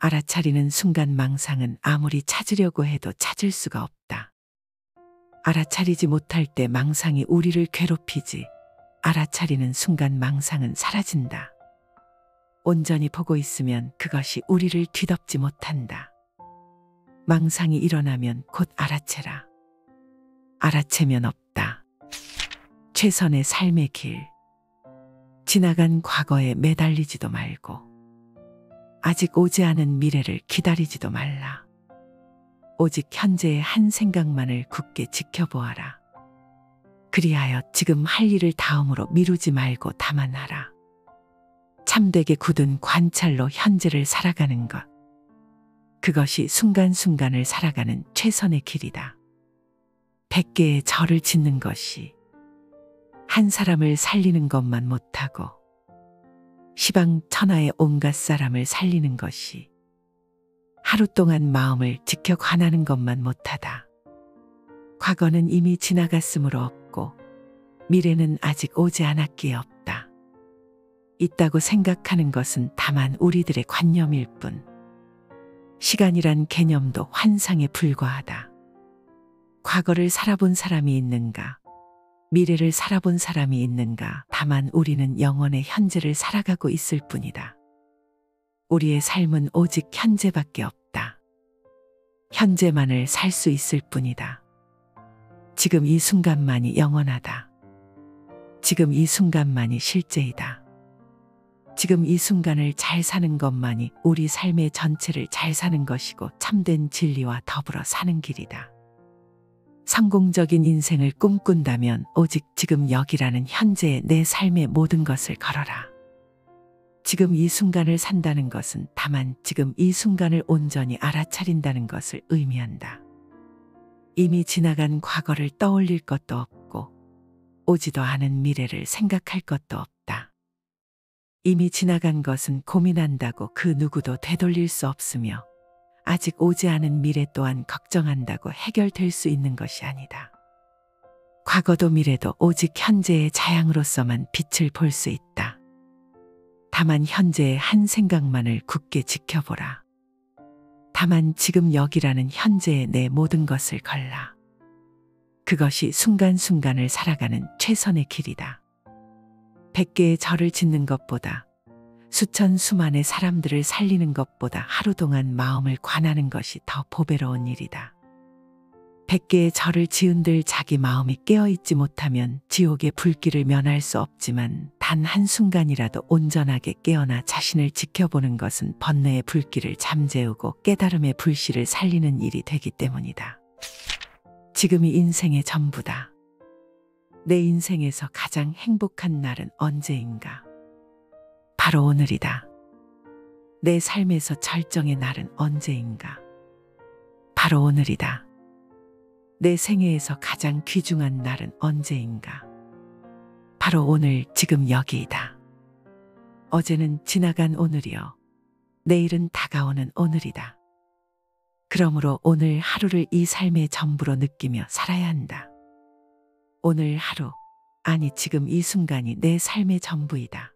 A: 알아차리는 순간 망상은 아무리 찾으려고 해도 찾을 수가 없다. 알아차리지 못할 때 망상이 우리를 괴롭히지 알아차리는 순간 망상은 사라진다. 온전히 보고 있으면 그것이 우리를 뒤덮지 못한다. 망상이 일어나면 곧 알아채라. 알아채면 없다. 최선의 삶의 길. 지나간 과거에 매달리지도 말고 아직 오지 않은 미래를 기다리지도 말라. 오직 현재의 한 생각만을 굳게 지켜보아라. 그리하여 지금 할 일을 다음으로 미루지 말고 다만 하라. 참되게 굳은 관찰로 현재를 살아가는 것. 그것이 순간순간을 살아가는 최선의 길이다. 100개의 절을 짓는 것이 한 사람을 살리는 것만 못하고 시방 천하의 온갖 사람을 살리는 것이 하루 동안 마음을 지켜 관하는 것만 못하다. 과거는 이미 지나갔으므로 없고 미래는 아직 오지 않았기에 없다. 있다고 생각하는 것은 다만 우리들의 관념일 뿐. 시간이란 개념도 환상에 불과하다. 과거를 살아본 사람이 있는가? 미래를 살아본 사람이 있는가? 다만 우리는 영원의 현재를 살아가고 있을 뿐이다. 우리의 삶은 오직 현재밖에 없다. 현재만을 살 수 있을 뿐이다. 지금 이 순간만이 영원하다. 지금 이 순간만이 실제이다. 지금 이 순간을 잘 사는 것만이 우리 삶의 전체를 잘 사는 것이고 참된 진리와 더불어 사는 길이다. 성공적인 인생을 꿈꾼다면 오직 지금 여기라는 현재의 내 삶의 모든 것을 걸어라. 지금 이 순간을 산다는 것은 다만 지금 이 순간을 온전히 알아차린다는 것을 의미한다. 이미 지나간 과거를 떠올릴 것도 없고 오지도 않은 미래를 생각할 것도 없다. 이미 지나간 것은 고민한다고 그 누구도 되돌릴 수 없으며 아직 오지 않은 미래 또한 걱정한다고 해결될 수 있는 것이 아니다. 과거도 미래도 오직 현재의 자양으로서만 빛을 볼 수 있다. 다만 현재의 한 생각만을 굳게 지켜보라. 다만 지금 여기라는 현재의 내 모든 것을 걸라. 그것이 순간순간을 살아가는 최선의 길이다. 100개의 절을 짓는 것보다 수천 수만의 사람들을 살리는 것보다 하루 동안 마음을 관하는 것이 더 보배로운 일이다. 100개의 절을 지은들 자기 마음이 깨어있지 못하면 지옥의 불길을 면할 수 없지만 단 한순간이라도 온전하게 깨어나 자신을 지켜보는 것은 번뇌의 불길을 잠재우고 깨달음의 불씨를 살리는 일이 되기 때문이다. 지금이 인생의 전부다. 내 인생에서 가장 행복한 날은 언제인가? 바로 오늘이다. 내 삶에서 절정의 날은 언제인가? 바로 오늘이다. 내 생애에서 가장 귀중한 날은 언제인가? 바로 오늘 지금 여기이다. 어제는 지나간 오늘이요. 내일은 다가오는 오늘이다. 그러므로 오늘 하루를 이 삶의 전부로 느끼며 살아야 한다. 오늘 하루, 아니 지금 이 순간이 내 삶의 전부이다.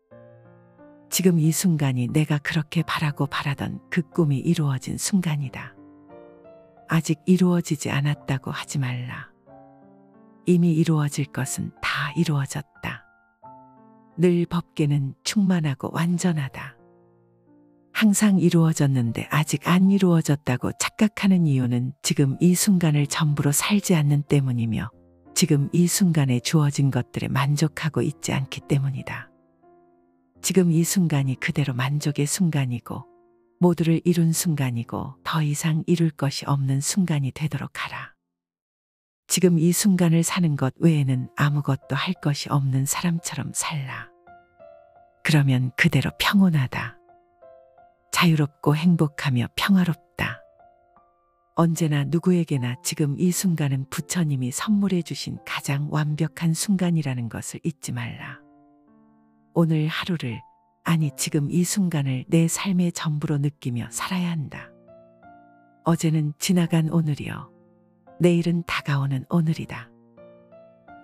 A: 지금 이 순간이 내가 그렇게 바라고 바라던 그 꿈이 이루어진 순간이다. 아직 이루어지지 않았다고 하지 말라. 이미 이루어질 것은 다 이루어졌다. 늘 법계는 충만하고 완전하다. 항상 이루어졌는데 아직 안 이루어졌다고 착각하는 이유는 지금 이 순간을 전부로 살지 않는 때문이며 지금 이 순간에 주어진 것들에 만족하고 있지 않기 때문이다. 지금 이 순간이 그대로 만족의 순간이고 모두를 이룬 순간이고 더 이상 이룰 것이 없는 순간이 되도록 하라. 지금 이 순간을 사는 것 외에는 아무것도 할 것이 없는 사람처럼 살라. 그러면 그대로 평온하다. 자유롭고 행복하며 평화롭다. 언제나 누구에게나 지금 이 순간은 부처님이 선물해 주신 가장 완벽한 순간이라는 것을 잊지 말라. 오늘 하루를, 아니 지금 이 순간을 내 삶의 전부로 느끼며 살아야 한다. 어제는 지나간 오늘이요. 내일은 다가오는 오늘이다.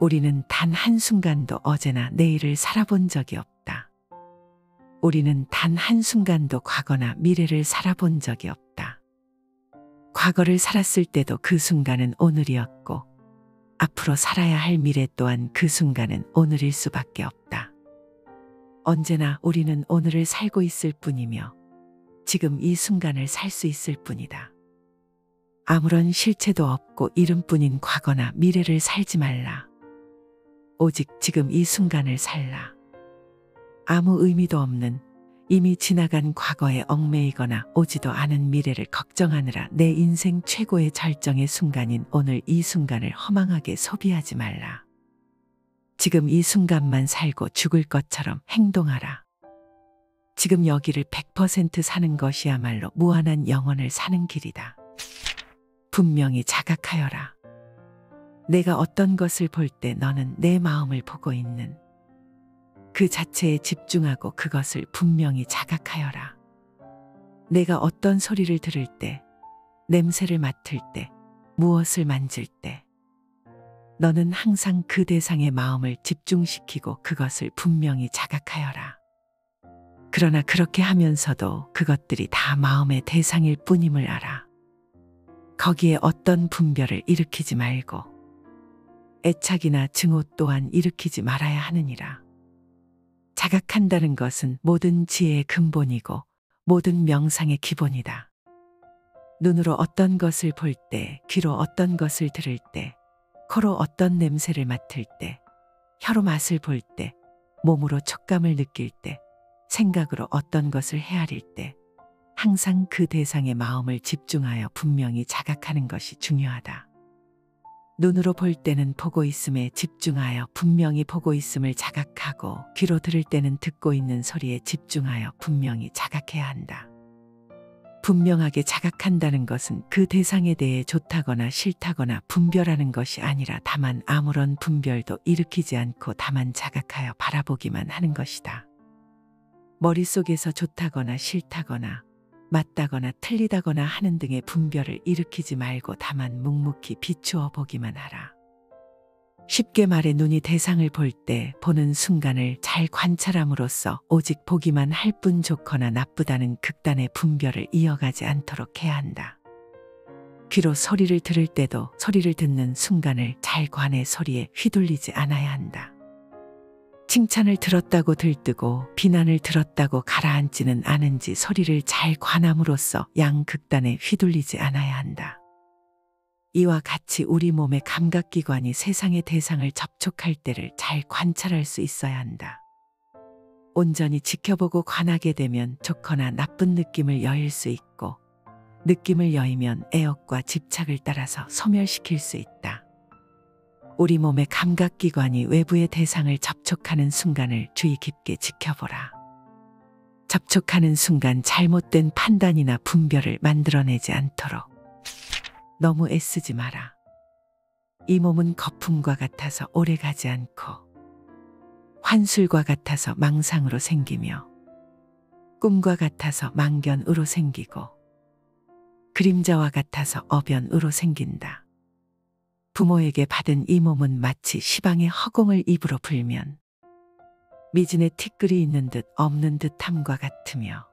A: 우리는 단 한순간도 어제나 내일을 살아본 적이 없다. 우리는 단 한순간도 과거나 미래를 살아본 적이 없다. 과거를 살았을 때도 그 순간은 오늘이었고 앞으로 살아야 할 미래 또한 그 순간은 오늘일 수밖에 없다. 언제나 우리는 오늘을 살고 있을 뿐이며 지금 이 순간을 살 수 있을 뿐이다. 아무런 실체도 없고 이름뿐인 과거나 미래를 살지 말라. 오직 지금 이 순간을 살라. 아무 의미도 없는 이미 지나간 과거에 얽매이거나 오지도 않은 미래를 걱정하느라 내 인생 최고의 절정의 순간인 오늘 이 순간을 허망하게 소비하지 말라. 지금 이 순간만 살고 죽을 것처럼 행동하라. 지금 여기를 100% 사는 것이야말로 무한한 영혼을 사는 길이다. 분명히 자각하여라. 내가 어떤 것을 볼 때 너는 내 마음을 보고 있는 그 자체에 집중하고 그것을 분명히 자각하여라. 내가 어떤 소리를 들을 때, 냄새를 맡을 때, 무엇을 만질 때 너는 항상 그 대상의 마음을 집중시키고 그것을 분명히 자각하여라. 그러나 그렇게 하면서도 그것들이 다 마음의 대상일 뿐임을 알아. 거기에 어떤 분별을 일으키지 말고 애착이나 증오 또한 일으키지 말아야 하느니라. 자각한다는 것은 모든 지혜의 근본이고 모든 명상의 기본이다. 눈으로 어떤 것을 볼 때, 귀로 어떤 것을 들을 때, 코로 어떤 냄새를 맡을 때, 혀로 맛을 볼 때, 몸으로 촉감을 느낄 때, 생각으로 어떤 것을 헤아릴 때, 항상 그 대상의 마음을 집중하여 분명히 자각하는 것이 중요하다. 눈으로 볼 때는 보고 있음에 집중하여 분명히 보고 있음을 자각하고 귀로 들을 때는 듣고 있는 소리에 집중하여 분명히 자각해야 한다. 분명하게 자각한다는 것은 그 대상에 대해 좋다거나 싫다거나 분별하는 것이 아니라 다만 아무런 분별도 일으키지 않고 다만 자각하여 바라보기만 하는 것이다. 머릿속에서 좋다거나 싫다거나 맞다거나 틀리다거나 하는 등의 분별을 일으키지 말고 다만 묵묵히 비추어 보기만 하라. 쉽게 말해 눈이 대상을 볼 때 보는 순간을 잘 관찰함으로써 오직 보기만 할 뿐 좋거나 나쁘다는 극단의 분별을 이어가지 않도록 해야 한다. 귀로 소리를 들을 때도 소리를 듣는 순간을 잘 관해 소리에 휘둘리지 않아야 한다. 칭찬을 들었다고 들뜨고 비난을 들었다고 가라앉지는 않은지 소리를 잘 관함으로써 양극단에 휘둘리지 않아야 한다. 이와 같이 우리 몸의 감각기관이 세상의 대상을 접촉할 때를 잘 관찰할 수 있어야 한다. 온전히 지켜보고 관하게 되면 좋거나 나쁜 느낌을 여일 수 있고 느낌을 여이면 애욕과 집착을 따라서 소멸시킬 수 있다. 우리 몸의 감각기관이 외부의 대상을 접촉하는 순간을 주의 깊게 지켜보라. 접촉하는 순간 잘못된 판단이나 분별을 만들어내지 않도록 너무 애쓰지 마라. 이 몸은 거품과 같아서 오래가지 않고 환술과 같아서 망상으로 생기며 꿈과 같아서 망견으로 생기고 그림자와 같아서 어변으로 생긴다. 부모에게 받은 이 몸은 마치 시방의 허공을 입으로 불면 미진의 티끌이 있는 듯 없는 듯함과 같으며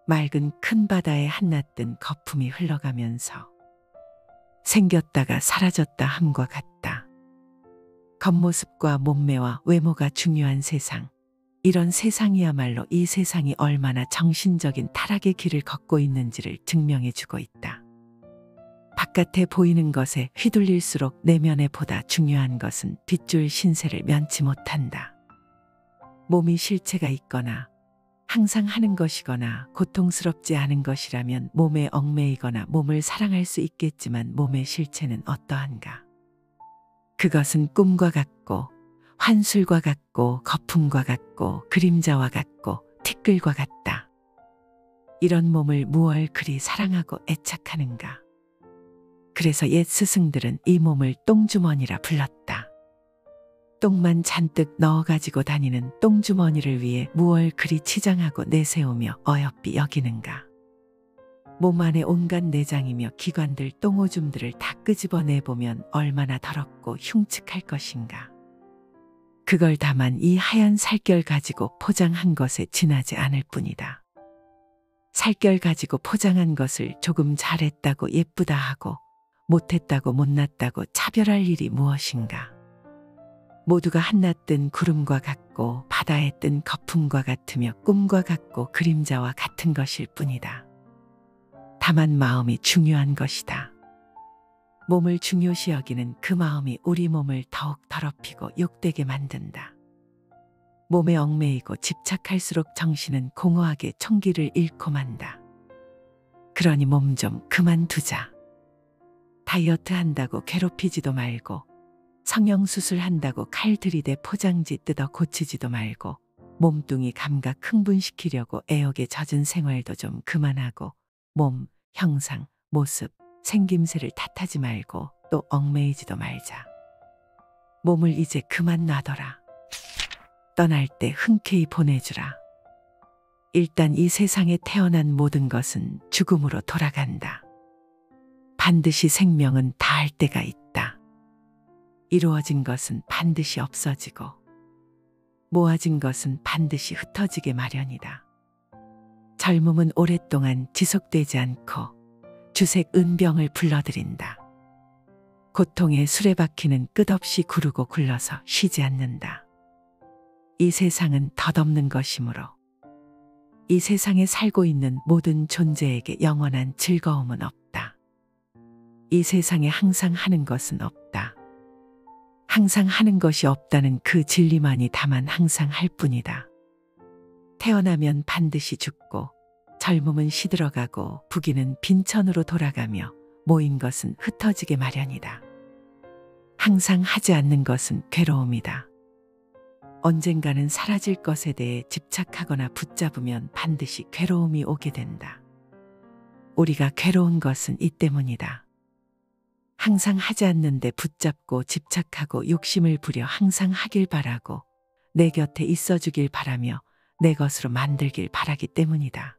A: 맑은 큰 바다에 한낱든 거품이 흘러가면서 생겼다가 사라졌다 함과 같다. 겉모습과 몸매와 외모가 중요한 세상. 이런 세상이야말로 이 세상이 얼마나 정신적인 타락의 길을 걷고 있는지를 증명해주고 있다. 바깥에 보이는 것에 휘둘릴수록 내면에 보다 중요한 것은 뒷줄 신세를 면치 못한다. 몸이 실체가 있거나 항상 하는 것이거나 고통스럽지 않은 것이라면 몸에 얽매이거나 몸을 사랑할 수 있겠지만 몸의 실체는 어떠한가? 그것은 꿈과 같고 환술과 같고 거품과 같고 그림자와 같고 티끌과 같다. 이런 몸을 무얼 그리 사랑하고 애착하는가? 그래서 옛 스승들은 이 몸을 똥주머니라 불렀다. 똥만 잔뜩 넣어가지고 다니는 똥주머니를 위해 무얼 그리 치장하고 내세우며 어여삐 여기는가? 몸 안에 온갖 내장이며 기관들 똥오줌들을 다 끄집어내보면 얼마나 더럽고 흉측할 것인가? 그걸 다만 이 하얀 살결 가지고 포장한 것에 지나지 않을 뿐이다. 살결 가지고 포장한 것을 조금 잘했다고 예쁘다 하고 못했다고 못났다고 차별할 일이 무엇인가? 모두가 한낮뜬 구름과 같고 바다에 뜬 거품과 같으며 꿈과 같고 그림자와 같은 것일 뿐이다. 다만 마음이 중요한 것이다. 몸을 중요시 여기는 그 마음이 우리 몸을 더욱 더럽히고 욕되게 만든다. 몸에 얽매이고 집착할수록 정신은 공허하게 총기를 잃고 만다. 그러니 몸 좀 그만두자. 다이어트 한다고 괴롭히지도 말고 성형수술 한다고 칼 들이대 포장지 뜯어 고치지도 말고 몸뚱이 감각 흥분시키려고 애욕에 젖은 생활도 좀 그만하고 몸, 형상, 모습, 생김새를 탓하지 말고 또 얽매이지도 말자. 몸을 이제 그만 놔둬라. 떠날 때 흔쾌히 보내주라. 일단 이 세상에 태어난 모든 것은 죽음으로 돌아간다. 반드시 생명은 다할 때가 있다. 이루어진 것은 반드시 없어지고 모아진 것은 반드시 흩어지게 마련이다. 젊음은 오랫동안 지속되지 않고 주색 은병을 불러들인다. 고통의 수레바퀴는 끝없이 구르고 굴러서 쉬지 않는다. 이 세상은 덧없는 것이므로 이 세상에 살고 있는 모든 존재에게 영원한 즐거움은 없다. 이 세상에 항상 하는 것은 없다. 항상 하는 것이 없다는 그 진리만이 다만 항상 할 뿐이다. 태어나면 반드시 죽고 젊음은 시들어가고 부귀는 빈천으로 돌아가며 모인 것은 흩어지게 마련이다. 항상 하지 않는 것은 괴로움이다. 언젠가는 사라질 것에 대해 집착하거나 붙잡으면 반드시 괴로움이 오게 된다. 우리가 괴로운 것은 이 때문이다. 항상 하지 않는데 붙잡고 집착하고 욕심을 부려 항상 하길 바라고 내 곁에 있어주길 바라며 내 것으로 만들길 바라기 때문이다.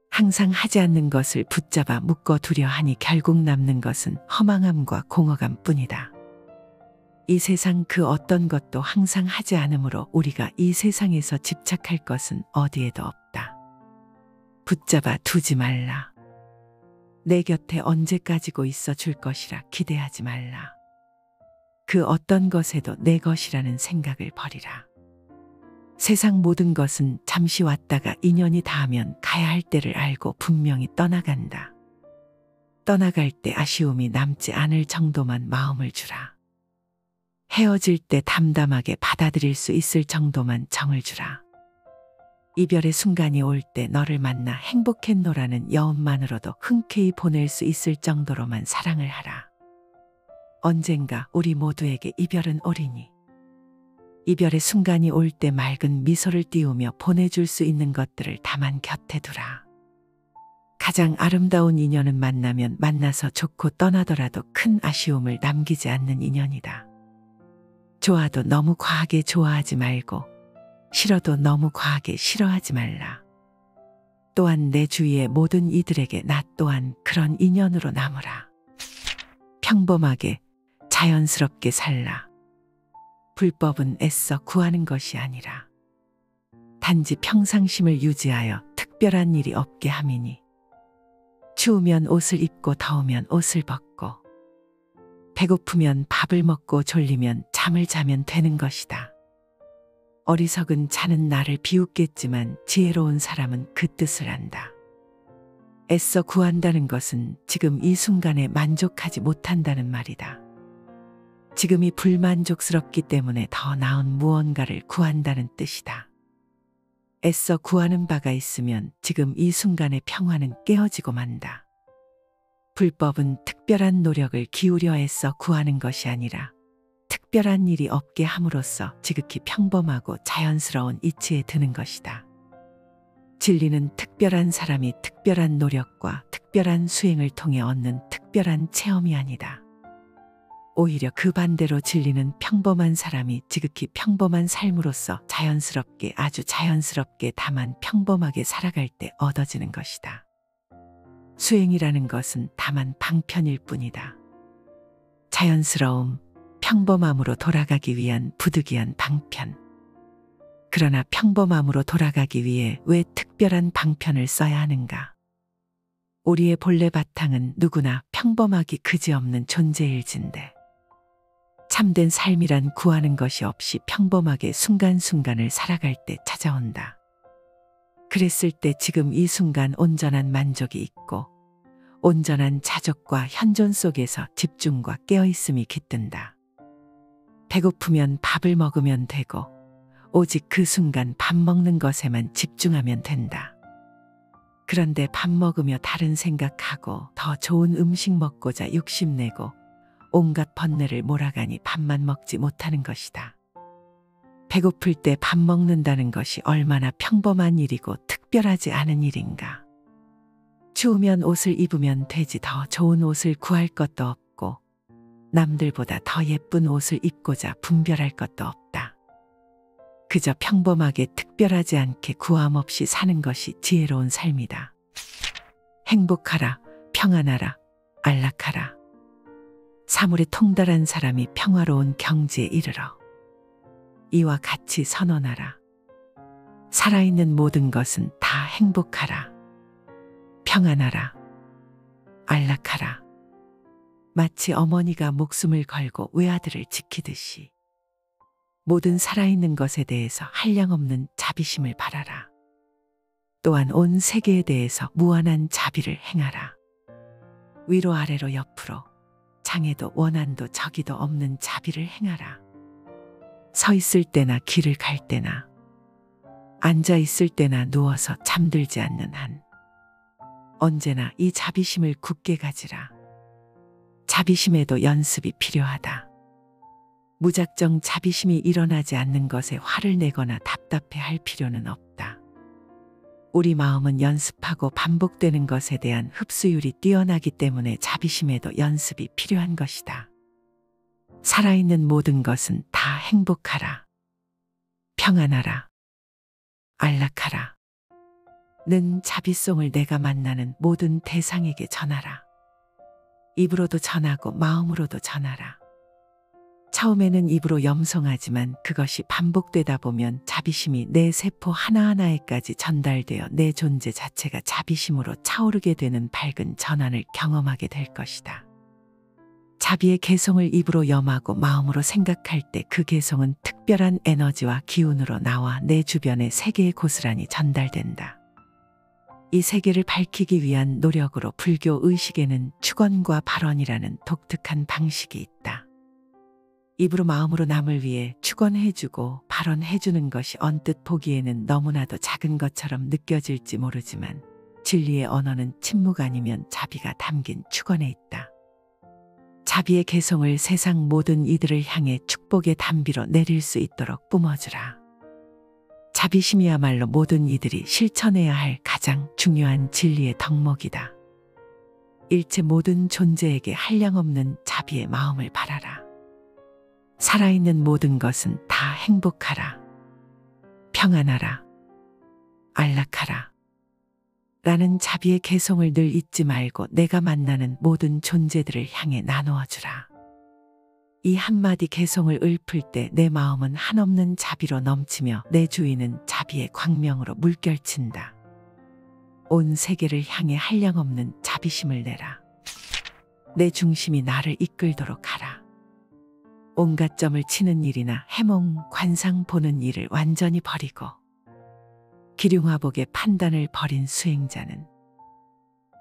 A: 항상 하지 않는 것을 붙잡아 묶어두려 하니 결국 남는 것은 허망함과 공허감 뿐이다. 이 세상 그 어떤 것도 항상 하지 않으므로 우리가 이 세상에서 집착할 것은 어디에도 없다. 붙잡아 두지 말라. 내 곁에 언제까지고 있어 줄 것이라 기대하지 말라. 그 어떤 것에도 내 것이라는 생각을 버리라. 세상 모든 것은 잠시 왔다가 인연이 닿으면 가야 할 때를 알고 분명히 떠나간다. 떠나갈 때 아쉬움이 남지 않을 정도만 마음을 주라. 헤어질 때 담담하게 받아들일 수 있을 정도만 정을 주라. 이별의 순간이 올 때 너를 만나 행복했노라는 여운만으로도 흔쾌히 보낼 수 있을 정도로만 사랑을 하라. 언젠가 우리 모두에게 이별은 오리니 이별의 순간이 올 때 맑은 미소를 띄우며 보내줄 수 있는 것들을 다만 곁에 두라. 가장 아름다운 인연은 만나면 만나서 좋고 떠나더라도 큰 아쉬움을 남기지 않는 인연이다. 좋아도 너무 과하게 좋아하지 말고 싫어도 너무 과하게 싫어하지 말라. 또한 내 주위의 모든 이들에게 나 또한 그런 인연으로 남으라. 평범하게 자연스럽게 살라. 불법은 애써 구하는 것이 아니라 단지 평상심을 유지하여 특별한 일이 없게 함이니 추우면 옷을 입고 더우면 옷을 벗고 배고프면 밥을 먹고 졸리면 잠을 자면 되는 것이다. 어리석은 자는 나를 비웃겠지만 지혜로운 사람은 그 뜻을 안다. 애써 구한다는 것은 지금 이 순간에 만족하지 못한다는 말이다. 지금이 불만족스럽기 때문에 더 나은 무언가를 구한다는 뜻이다. 애써 구하는 바가 있으면 지금 이 순간의 평화는 깨어지고 만다. 불법은 특별한 노력을 기울여 애써 구하는 것이 아니라 특별한 일이 없게 함으로써 지극히 평범하고 자연스러운 이치에 드는 것이다. 진리는 특별한 사람이 특별한 노력과 특별한 수행을 통해 얻는 특별한 체험이 아니다. 오히려 그 반대로 진리는 평범한 사람이 지극히 평범한 삶으로서 자연스럽게 아주 자연스럽게 다만 평범하게 살아갈 때 얻어지는 것이다. 수행이라는 것은 다만 방편일 뿐이다. 자연스러움, 평범함으로 돌아가기 위한 부득이한 방편. 그러나 평범함으로 돌아가기 위해 왜 특별한 방편을 써야 하는가? 우리의 본래 바탕은 누구나 평범하기 그지없는 존재일진데 참된 삶이란 구하는 것이 없이 평범하게 순간순간을 살아갈 때 찾아온다. 그랬을 때 지금 이 순간 온전한 만족이 있고 온전한 자족과 현존 속에서 집중과 깨어있음이 깃든다. 배고프면 밥을 먹으면 되고 오직 그 순간 밥 먹는 것에만 집중하면 된다. 그런데 밥 먹으며 다른 생각하고 더 좋은 음식 먹고자 욕심내고 온갖 번뇌를 몰아가니 밥만 먹지 못하는 것이다. 배고플 때 밥 먹는다는 것이 얼마나 평범한 일이고 특별하지 않은 일인가. 추우면 옷을 입으면 되지 더 좋은 옷을 구할 것도 없고 남들보다 더 예쁜 옷을 입고자 분별할 것도 없다. 그저 평범하게 특별하지 않게 구함 없이 사는 것이 지혜로운 삶이다. 행복하라, 평안하라, 안락하라. 사물에 통달한 사람이 평화로운 경지에 이르러 이와 같이 선언하라. 살아있는 모든 것은 다 행복하라. 평안하라. 안락하라. 마치 어머니가 목숨을 걸고 외아들을 지키듯이 모든 살아있는 것에 대해서 한량없는 자비심을 바라라. 또한 온 세계에 대해서 무한한 자비를 행하라. 위로 아래로 옆으로 장애도 원한도 저기도 없는 자비를 행하라. 서 있을 때나 길을 갈 때나 앉아 있을 때나 누워서 잠들지 않는 한 언제나 이 자비심을 굳게 가지라. 자비심에도 연습이 필요하다. 무작정 자비심이 일어나지 않는 것에 화를 내거나 답답해할 필요는 없다. 우리 마음은 연습하고 반복되는 것에 대한 흡수율이 뛰어나기 때문에 자비심에도 연습이 필요한 것이다. 살아있는 모든 것은 다 행복하라. 평안하라. 안락하라. 는 자비송을 내가 만나는 모든 대상에게 전하라. 입으로도 전하고 마음으로도 전하라. 처음에는 입으로 염송하지만 그것이 반복되다 보면 자비심이 내 세포 하나하나에까지 전달되어 내 존재 자체가 자비심으로 차오르게 되는 밝은 전환을 경험하게 될 것이다. 자비의 개성을 입으로 염하고 마음으로 생각할 때 그 개성은 특별한 에너지와 기운으로 나와 내 주변의 세계에 고스란히 전달된다. 이 세계를 밝히기 위한 노력으로 불교 의식에는 축언과 발언이라는 독특한 방식이 있다. 입으로 마음으로 남을 위해 축언해주고 발언해주는 것이 언뜻 보기에는 너무나도 작은 것처럼 느껴질지 모르지만 진리의 언어는 침묵 아니면 자비가 담긴 축언에 있다. 자비의 개성을 세상 모든 이들을 향해 축복의 단비로 내릴 수 있도록 뿜어주라. 자비심이야말로 모든 이들이 실천해야 할 가장 중요한 진리의 덕목이다. 일체 모든 존재에게 한량없는 자비의 마음을 바라라. 살아있는 모든 것은 다 행복하라. 평안하라, 안락하라 라는 자비의 개성을 늘 잊지 말고 내가 만나는 모든 존재들을 향해 나누어 주라. 이 한마디 개성을 읊을 때 내 마음은 한없는 자비로 넘치며 내 주위는 자비의 광명으로 물결친다. 온 세계를 향해 한량없는 자비심을 내라. 내 중심이 나를 이끌도록 하라. 온갖 점을 치는 일이나 해몽, 관상 보는 일을 완전히 버리고 기륭화복의 판단을 버린 수행자는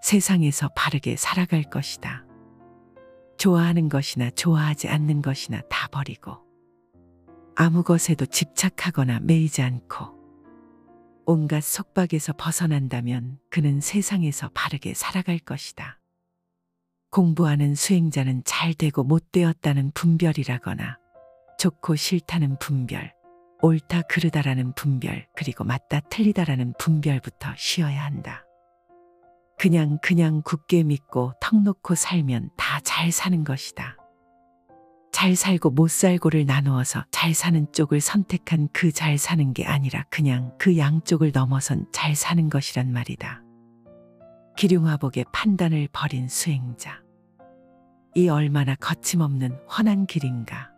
A: 세상에서 바르게 살아갈 것이다. 좋아하는 것이나 좋아하지 않는 것이나 다 버리고 아무 것에도 집착하거나 매이지 않고 온갖 속박에서 벗어난다면 그는 세상에서 바르게 살아갈 것이다. 공부하는 수행자는 잘 되고 못 되었다는 분별이라거나 좋고 싫다는 분별, 옳다 그르다라는 분별, 그리고 맞다 틀리다라는 분별부터 쉬어야 한다. 그냥 굳게 믿고 턱 놓고 살면 다 잘 사는 것이다. 잘 살고 못 살고를 나누어서 잘 사는 쪽을 선택한 그 잘 사는 게 아니라 그냥 그 양쪽을 넘어선 잘 사는 것이란 말이다. 기륭화복의 판단을 버린 수행자. 이 얼마나 거침없는 훤한 길인가.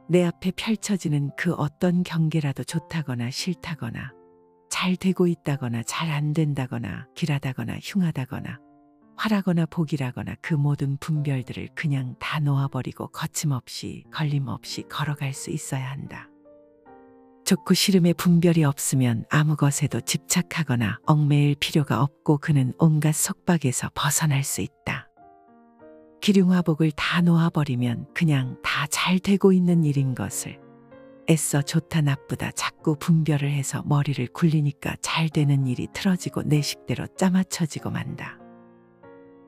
A: 내 앞에 펼쳐지는 그 어떤 경계라도 좋다거나 싫다거나 잘 되고 있다거나 잘 안 된다거나 길하다거나 흉하다거나 화라거나 복이라거나 그 모든 분별들을 그냥 다 놓아버리고 거침없이 걸림없이 걸어갈 수 있어야 한다. 좋고 싫음의 분별이 없으면 아무 것에도 집착하거나 얽매일 필요가 없고 그는 온갖 속박에서 벗어날 수 있다. 기륭화복을 다 놓아버리면 그냥 다 잘 되고 있는 일인 것을 애써 좋다 나쁘다 자꾸 분별을 해서 머리를 굴리니까 잘 되는 일이 틀어지고 내 식대로 짜맞춰지고 만다.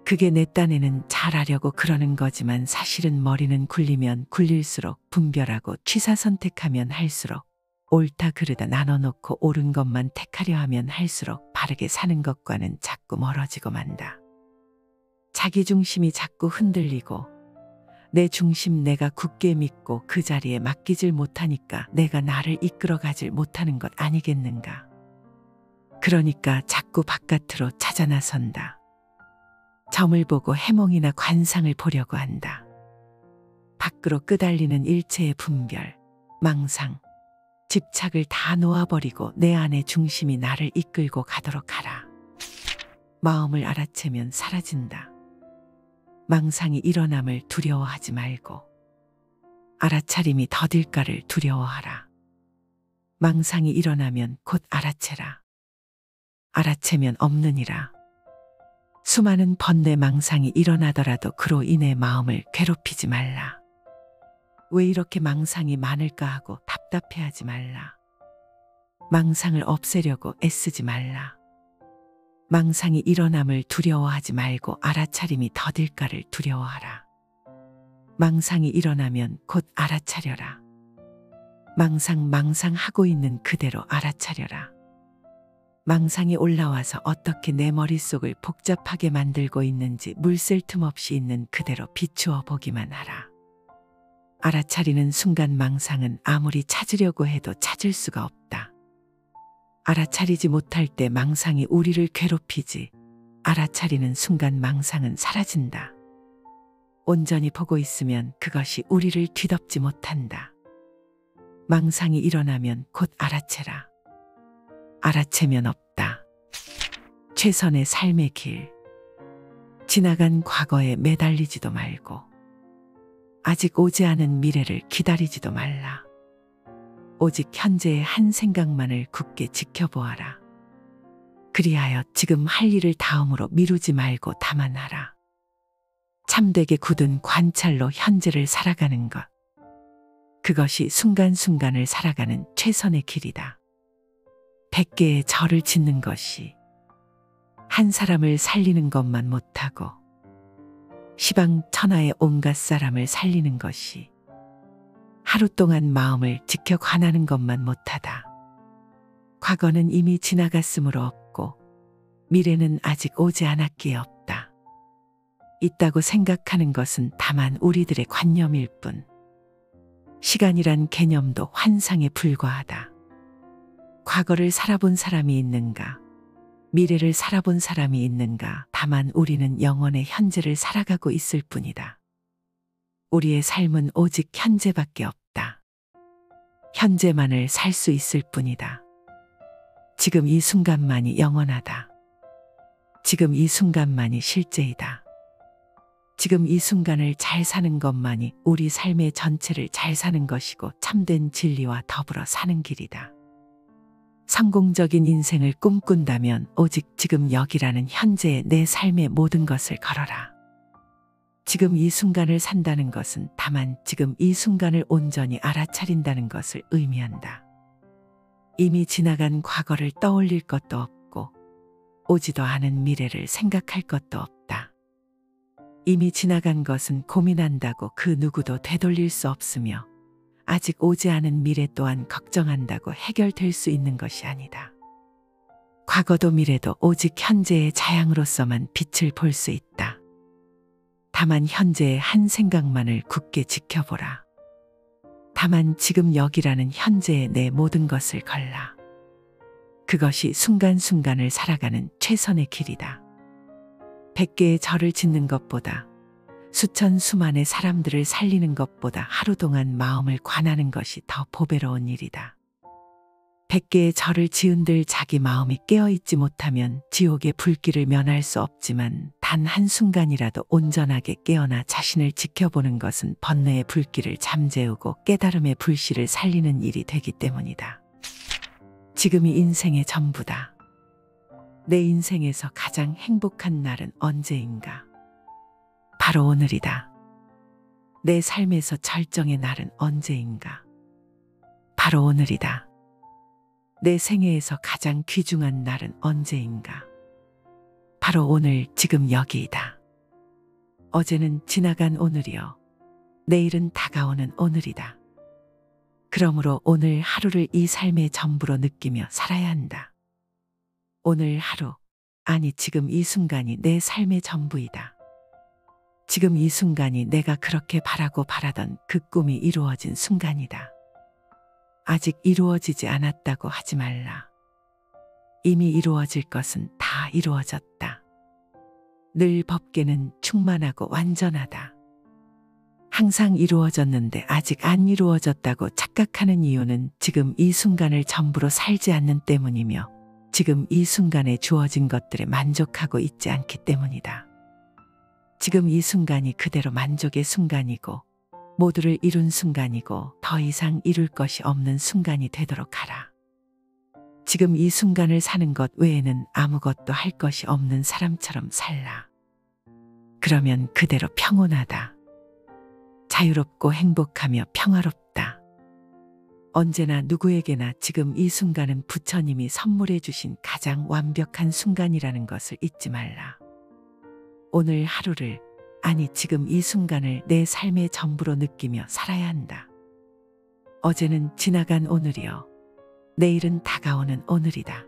A: 그게 내 딴에는 잘하려고 그러는 거지만 사실은 머리는 굴리면 굴릴수록 분별하고 취사 선택하면 할수록 옳다 그르다 나눠놓고 옳은 것만 택하려 하면 할수록 바르게 사는 것과는 자꾸 멀어지고 만다. 자기 중심이 자꾸 흔들리고 내 중심 내가 굳게 믿고 그 자리에 맡기질 못하니까 내가 나를 이끌어가질 못하는 것 아니겠는가. 그러니까 자꾸 바깥으로 찾아 나선다. 점을 보고 해몽이나 관상을 보려고 한다. 밖으로 끄달리는 일체의 분별, 망상, 집착을 다 놓아버리고 내 안의 중심이 나를 이끌고 가도록 하라. 마음을 알아채면 사라진다. 망상이 일어남을 두려워하지 말고 알아차림이 더딜까를 두려워하라. 망상이 일어나면 곧 알아채라. 알아채면 없느니라. 수많은 번뇌 망상이 일어나더라도 그로 인해 마음을 괴롭히지 말라. 왜 이렇게 망상이 많을까 하고 답답해하지 말라. 망상을 없애려고 애쓰지 말라. 망상이 일어남을 두려워하지 말고 알아차림이 더딜까를 두려워하라. 망상이 일어나면 곧 알아차려라. 망상하고 있는 그대로 알아차려라. 망상이 올라와서 어떻게 내 머릿속을 복잡하게 만들고 있는지 물샐 틈 없이 있는 그대로 비추어 보기만 하라. 알아차리는 순간 망상은 아무리 찾으려고 해도 찾을 수가 없다. 알아차리지 못할 때 망상이 우리를 괴롭히지 알아차리는 순간 망상은 사라진다. 온전히 보고 있으면 그것이 우리를 뒤덮지 못한다. 망상이 일어나면 곧 알아채라. 알아채면 없다. 최선의 삶의 길. 지나간 과거에 매달리지도 말고 아직 오지 않은 미래를 기다리지도 말라. 오직 현재의 한 생각만을 굳게 지켜보아라. 그리하여 지금 할 일을 다음으로 미루지 말고 다만 하라. 참되게 굳은 관찰로 현재를 살아가는 것. 그것이 순간순간을 살아가는 최선의 길이다. 100개의 절을 짓는 것이 한 사람을 살리는 것만 못하고 시방 천하의 온갖 사람을 살리는 것이 하루 동안 마음을 지켜 관하는 것만 못하다. 과거는 이미 지나갔으므로 없고 미래는 아직 오지 않았기에 없다. 있다고 생각하는 것은 다만 우리들의 관념일 뿐. 시간이란 개념도 환상에 불과하다. 과거를 살아본 사람이 있는가? 미래를 살아본 사람이 있는가? 다만 우리는 영원의 현재를 살아가고 있을 뿐이다. 우리의 삶은 오직 현재밖에 없다. 현재만을 살 수 있을 뿐이다. 지금 이 순간만이 영원하다. 지금 이 순간만이 실제이다. 지금 이 순간을 잘 사는 것만이 우리 삶의 전체를 잘 사는 것이고 참된 진리와 더불어 사는 길이다. 성공적인 인생을 꿈꾼다면 오직 지금 여기라는 현재의 내 삶의 모든 것을 걸어라. 지금 이 순간을 산다는 것은 다만 지금 이 순간을 온전히 알아차린다는 것을 의미한다. 이미 지나간 과거를 떠올릴 것도 없고 오지도 않은 미래를 생각할 것도 없다. 이미 지나간 것은 고민한다고 그 누구도 되돌릴 수 없으며 아직 오지 않은 미래 또한 걱정한다고 해결될 수 있는 것이 아니다. 과거도 미래도 오직 현재의 자양으로서만 빛을 볼 수 있다. 다만 현재의 한 생각만을 굳게 지켜보라. 다만 지금 여기라는 현재의 내 모든 것을 걸라. 그것이 순간순간을 살아가는 최선의 길이다. 100개의 절을 짓는 것보다 수천 수만의 사람들을 살리는 것보다 하루 동안 마음을 관하는 것이 더 보배로운 일이다. 100개의 절을 지은들 자기 마음이 깨어있지 못하면 지옥의 불길을 면할 수 없지만 단 한순간이라도 온전하게 깨어나 자신을 지켜보는 것은 번뇌의 불길을 잠재우고 깨달음의 불씨를 살리는 일이 되기 때문이다. 지금이 인생의 전부다. 내 인생에서 가장 행복한 날은 언제인가? 바로 오늘이다. 내 삶에서 절정의 날은 언제인가? 바로 오늘이다. 내 생애에서 가장 귀중한 날은 언제인가? 바로 오늘 지금 여기이다. 어제는 지나간 오늘이요. 내일은 다가오는 오늘이다. 그러므로 오늘 하루를 이 삶의 전부로 느끼며 살아야 한다. 오늘 하루, 아니 지금 이 순간이 내 삶의 전부이다. 지금 이 순간이 내가 그렇게 바라고 바라던 그 꿈이 이루어진 순간이다. 아직 이루어지지 않았다고 하지 말라. 이미 이루어질 것은 다 이루어졌다. 늘 법계는 충만하고 완전하다. 항상 이루어졌는데 아직 안 이루어졌다고 착각하는 이유는 지금 이 순간을 전부로 살지 않는 때문이며 지금 이 순간에 주어진 것들에 만족하고 있지 않기 때문이다. 지금 이 순간이 그대로 만족의 순간이고 모두를 이룬 순간이고 더 이상 이룰 것이 없는 순간이 되도록 하라. 지금 이 순간을 사는 것 외에는 아무것도 할 것이 없는 사람처럼 살라. 그러면 그대로 평온하다. 자유롭고 행복하며 평화롭다. 언제나 누구에게나 지금 이 순간은 부처님이 선물해 주신 가장 완벽한 순간이라는 것을 잊지 말라. 오늘 하루를, 아니 지금 이 순간을 내 삶의 전부로 느끼며 살아야 한다. 어제는 지나간 오늘이요. 내일은 다가오는 오늘이다.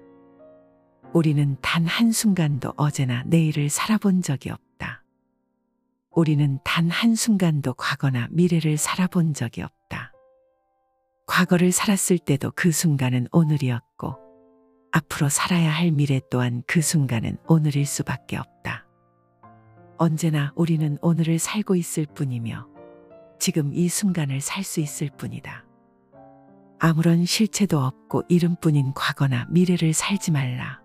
A: 우리는 단 한순간도 어제나 내일을 살아본 적이 없다. 우리는 단 한순간도 과거나 미래를 살아본 적이 없다. 과거를 살았을 때도 그 순간은 오늘이었고 앞으로 살아야 할 미래 또한 그 순간은 오늘일 수밖에 없다. 언제나 우리는 오늘을 살고 있을 뿐이며 지금 이 순간을 살 수 있을 뿐이다. 아무런 실체도 없고 이름뿐인 과거나 미래를 살지 말라.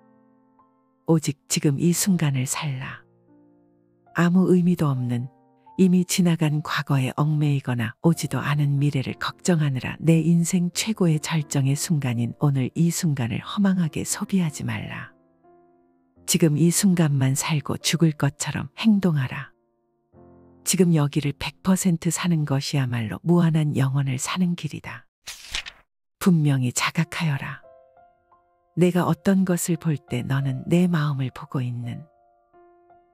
A: 오직 지금 이 순간을 살라. 아무 의미도 없는 이미 지나간 과거에 얽매이거나 오지도 않은 미래를 걱정하느라 내 인생 최고의 절정의 순간인 오늘 이 순간을 허망하게 소비하지 말라. 지금 이 순간만 살고 죽을 것처럼 행동하라. 지금 여기를 100% 사는 것이야말로 무한한 영혼을 사는 길이다. 분명히 자각하여라. 내가 어떤 것을 볼 때 너는 내 마음을 보고 있는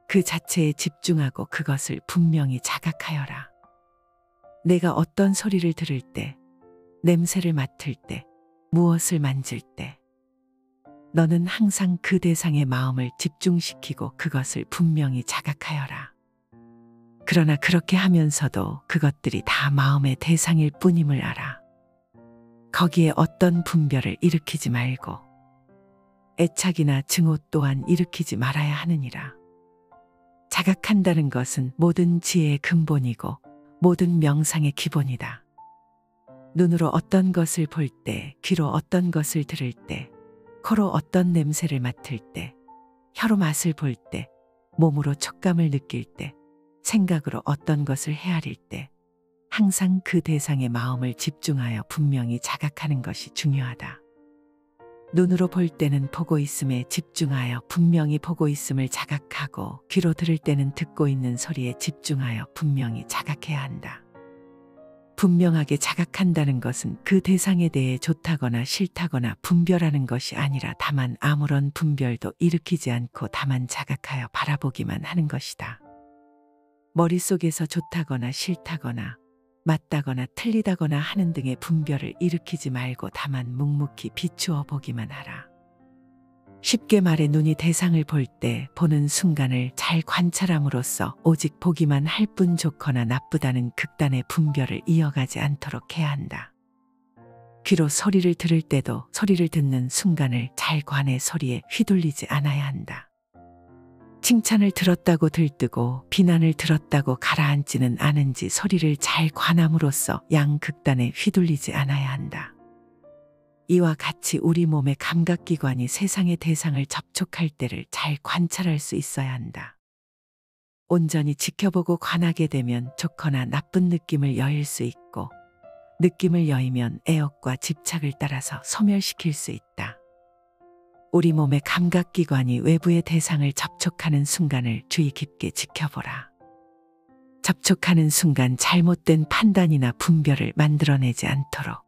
A: 그 자체에 집중하고 그것을 분명히 자각하여라. 내가 어떤 소리를 들을 때, 냄새를 맡을 때, 무엇을 만질 때 너는 항상 그 대상의 마음을 집중시키고 그것을 분명히 자각하여라. 그러나 그렇게 하면서도 그것들이 다 마음의 대상일 뿐임을 알아. 거기에 어떤 분별을 일으키지 말고 애착이나 증오 또한 일으키지 말아야 하느니라. 자각한다는 것은 모든 지혜의 근본이고 모든 명상의 기본이다. 눈으로 어떤 것을 볼 때, 귀로 어떤 것을 들을 때, 코로 어떤 냄새를 맡을 때, 혀로 맛을 볼 때, 몸으로 촉감을 느낄 때, 생각으로 어떤 것을 헤아릴 때, 항상 그 대상의 마음을 집중하여 분명히 자각하는 것이 중요하다. 눈으로 볼 때는 보고 있음에 집중하여 분명히 보고 있음을 자각하고, 귀로 들을 때는 듣고 있는 소리에 집중하여 분명히 자각해야 한다. 분명하게 자각한다는 것은 그 대상에 대해 좋다거나 싫다거나 분별하는 것이 아니라 다만 아무런 분별도 일으키지 않고 다만 자각하여 바라보기만 하는 것이다. 머릿속에서 좋다거나 싫다거나 맞다거나 틀리다거나 하는 등의 분별을 일으키지 말고 다만 묵묵히 비추어 보기만 하라. 쉽게 말해 눈이 대상을 볼 때 보는 순간을 잘 관찰함으로써 오직 보기만 할 뿐 좋거나 나쁘다는 극단의 분별을 이어가지 않도록 해야 한다. 귀로 소리를 들을 때도 소리를 듣는 순간을 잘 관해 소리에 휘둘리지 않아야 한다. 칭찬을 들었다고 들뜨고 비난을 들었다고 가라앉지는 않은지 소리를 잘 관함으로써 양극단에 휘둘리지 않아야 한다. 이와 같이 우리 몸의 감각기관이 세상의 대상을 접촉할 때를 잘 관찰할 수 있어야 한다. 온전히 지켜보고 관하게 되면 좋거나 나쁜 느낌을 여일 수 있고 느낌을 여이면 애욕과 집착을 따라서 소멸시킬 수 있다. 우리 몸의 감각기관이 외부의 대상을 접촉하는 순간을 주의 깊게 지켜보라. 접촉하는 순간 잘못된 판단이나 분별을 만들어내지 않도록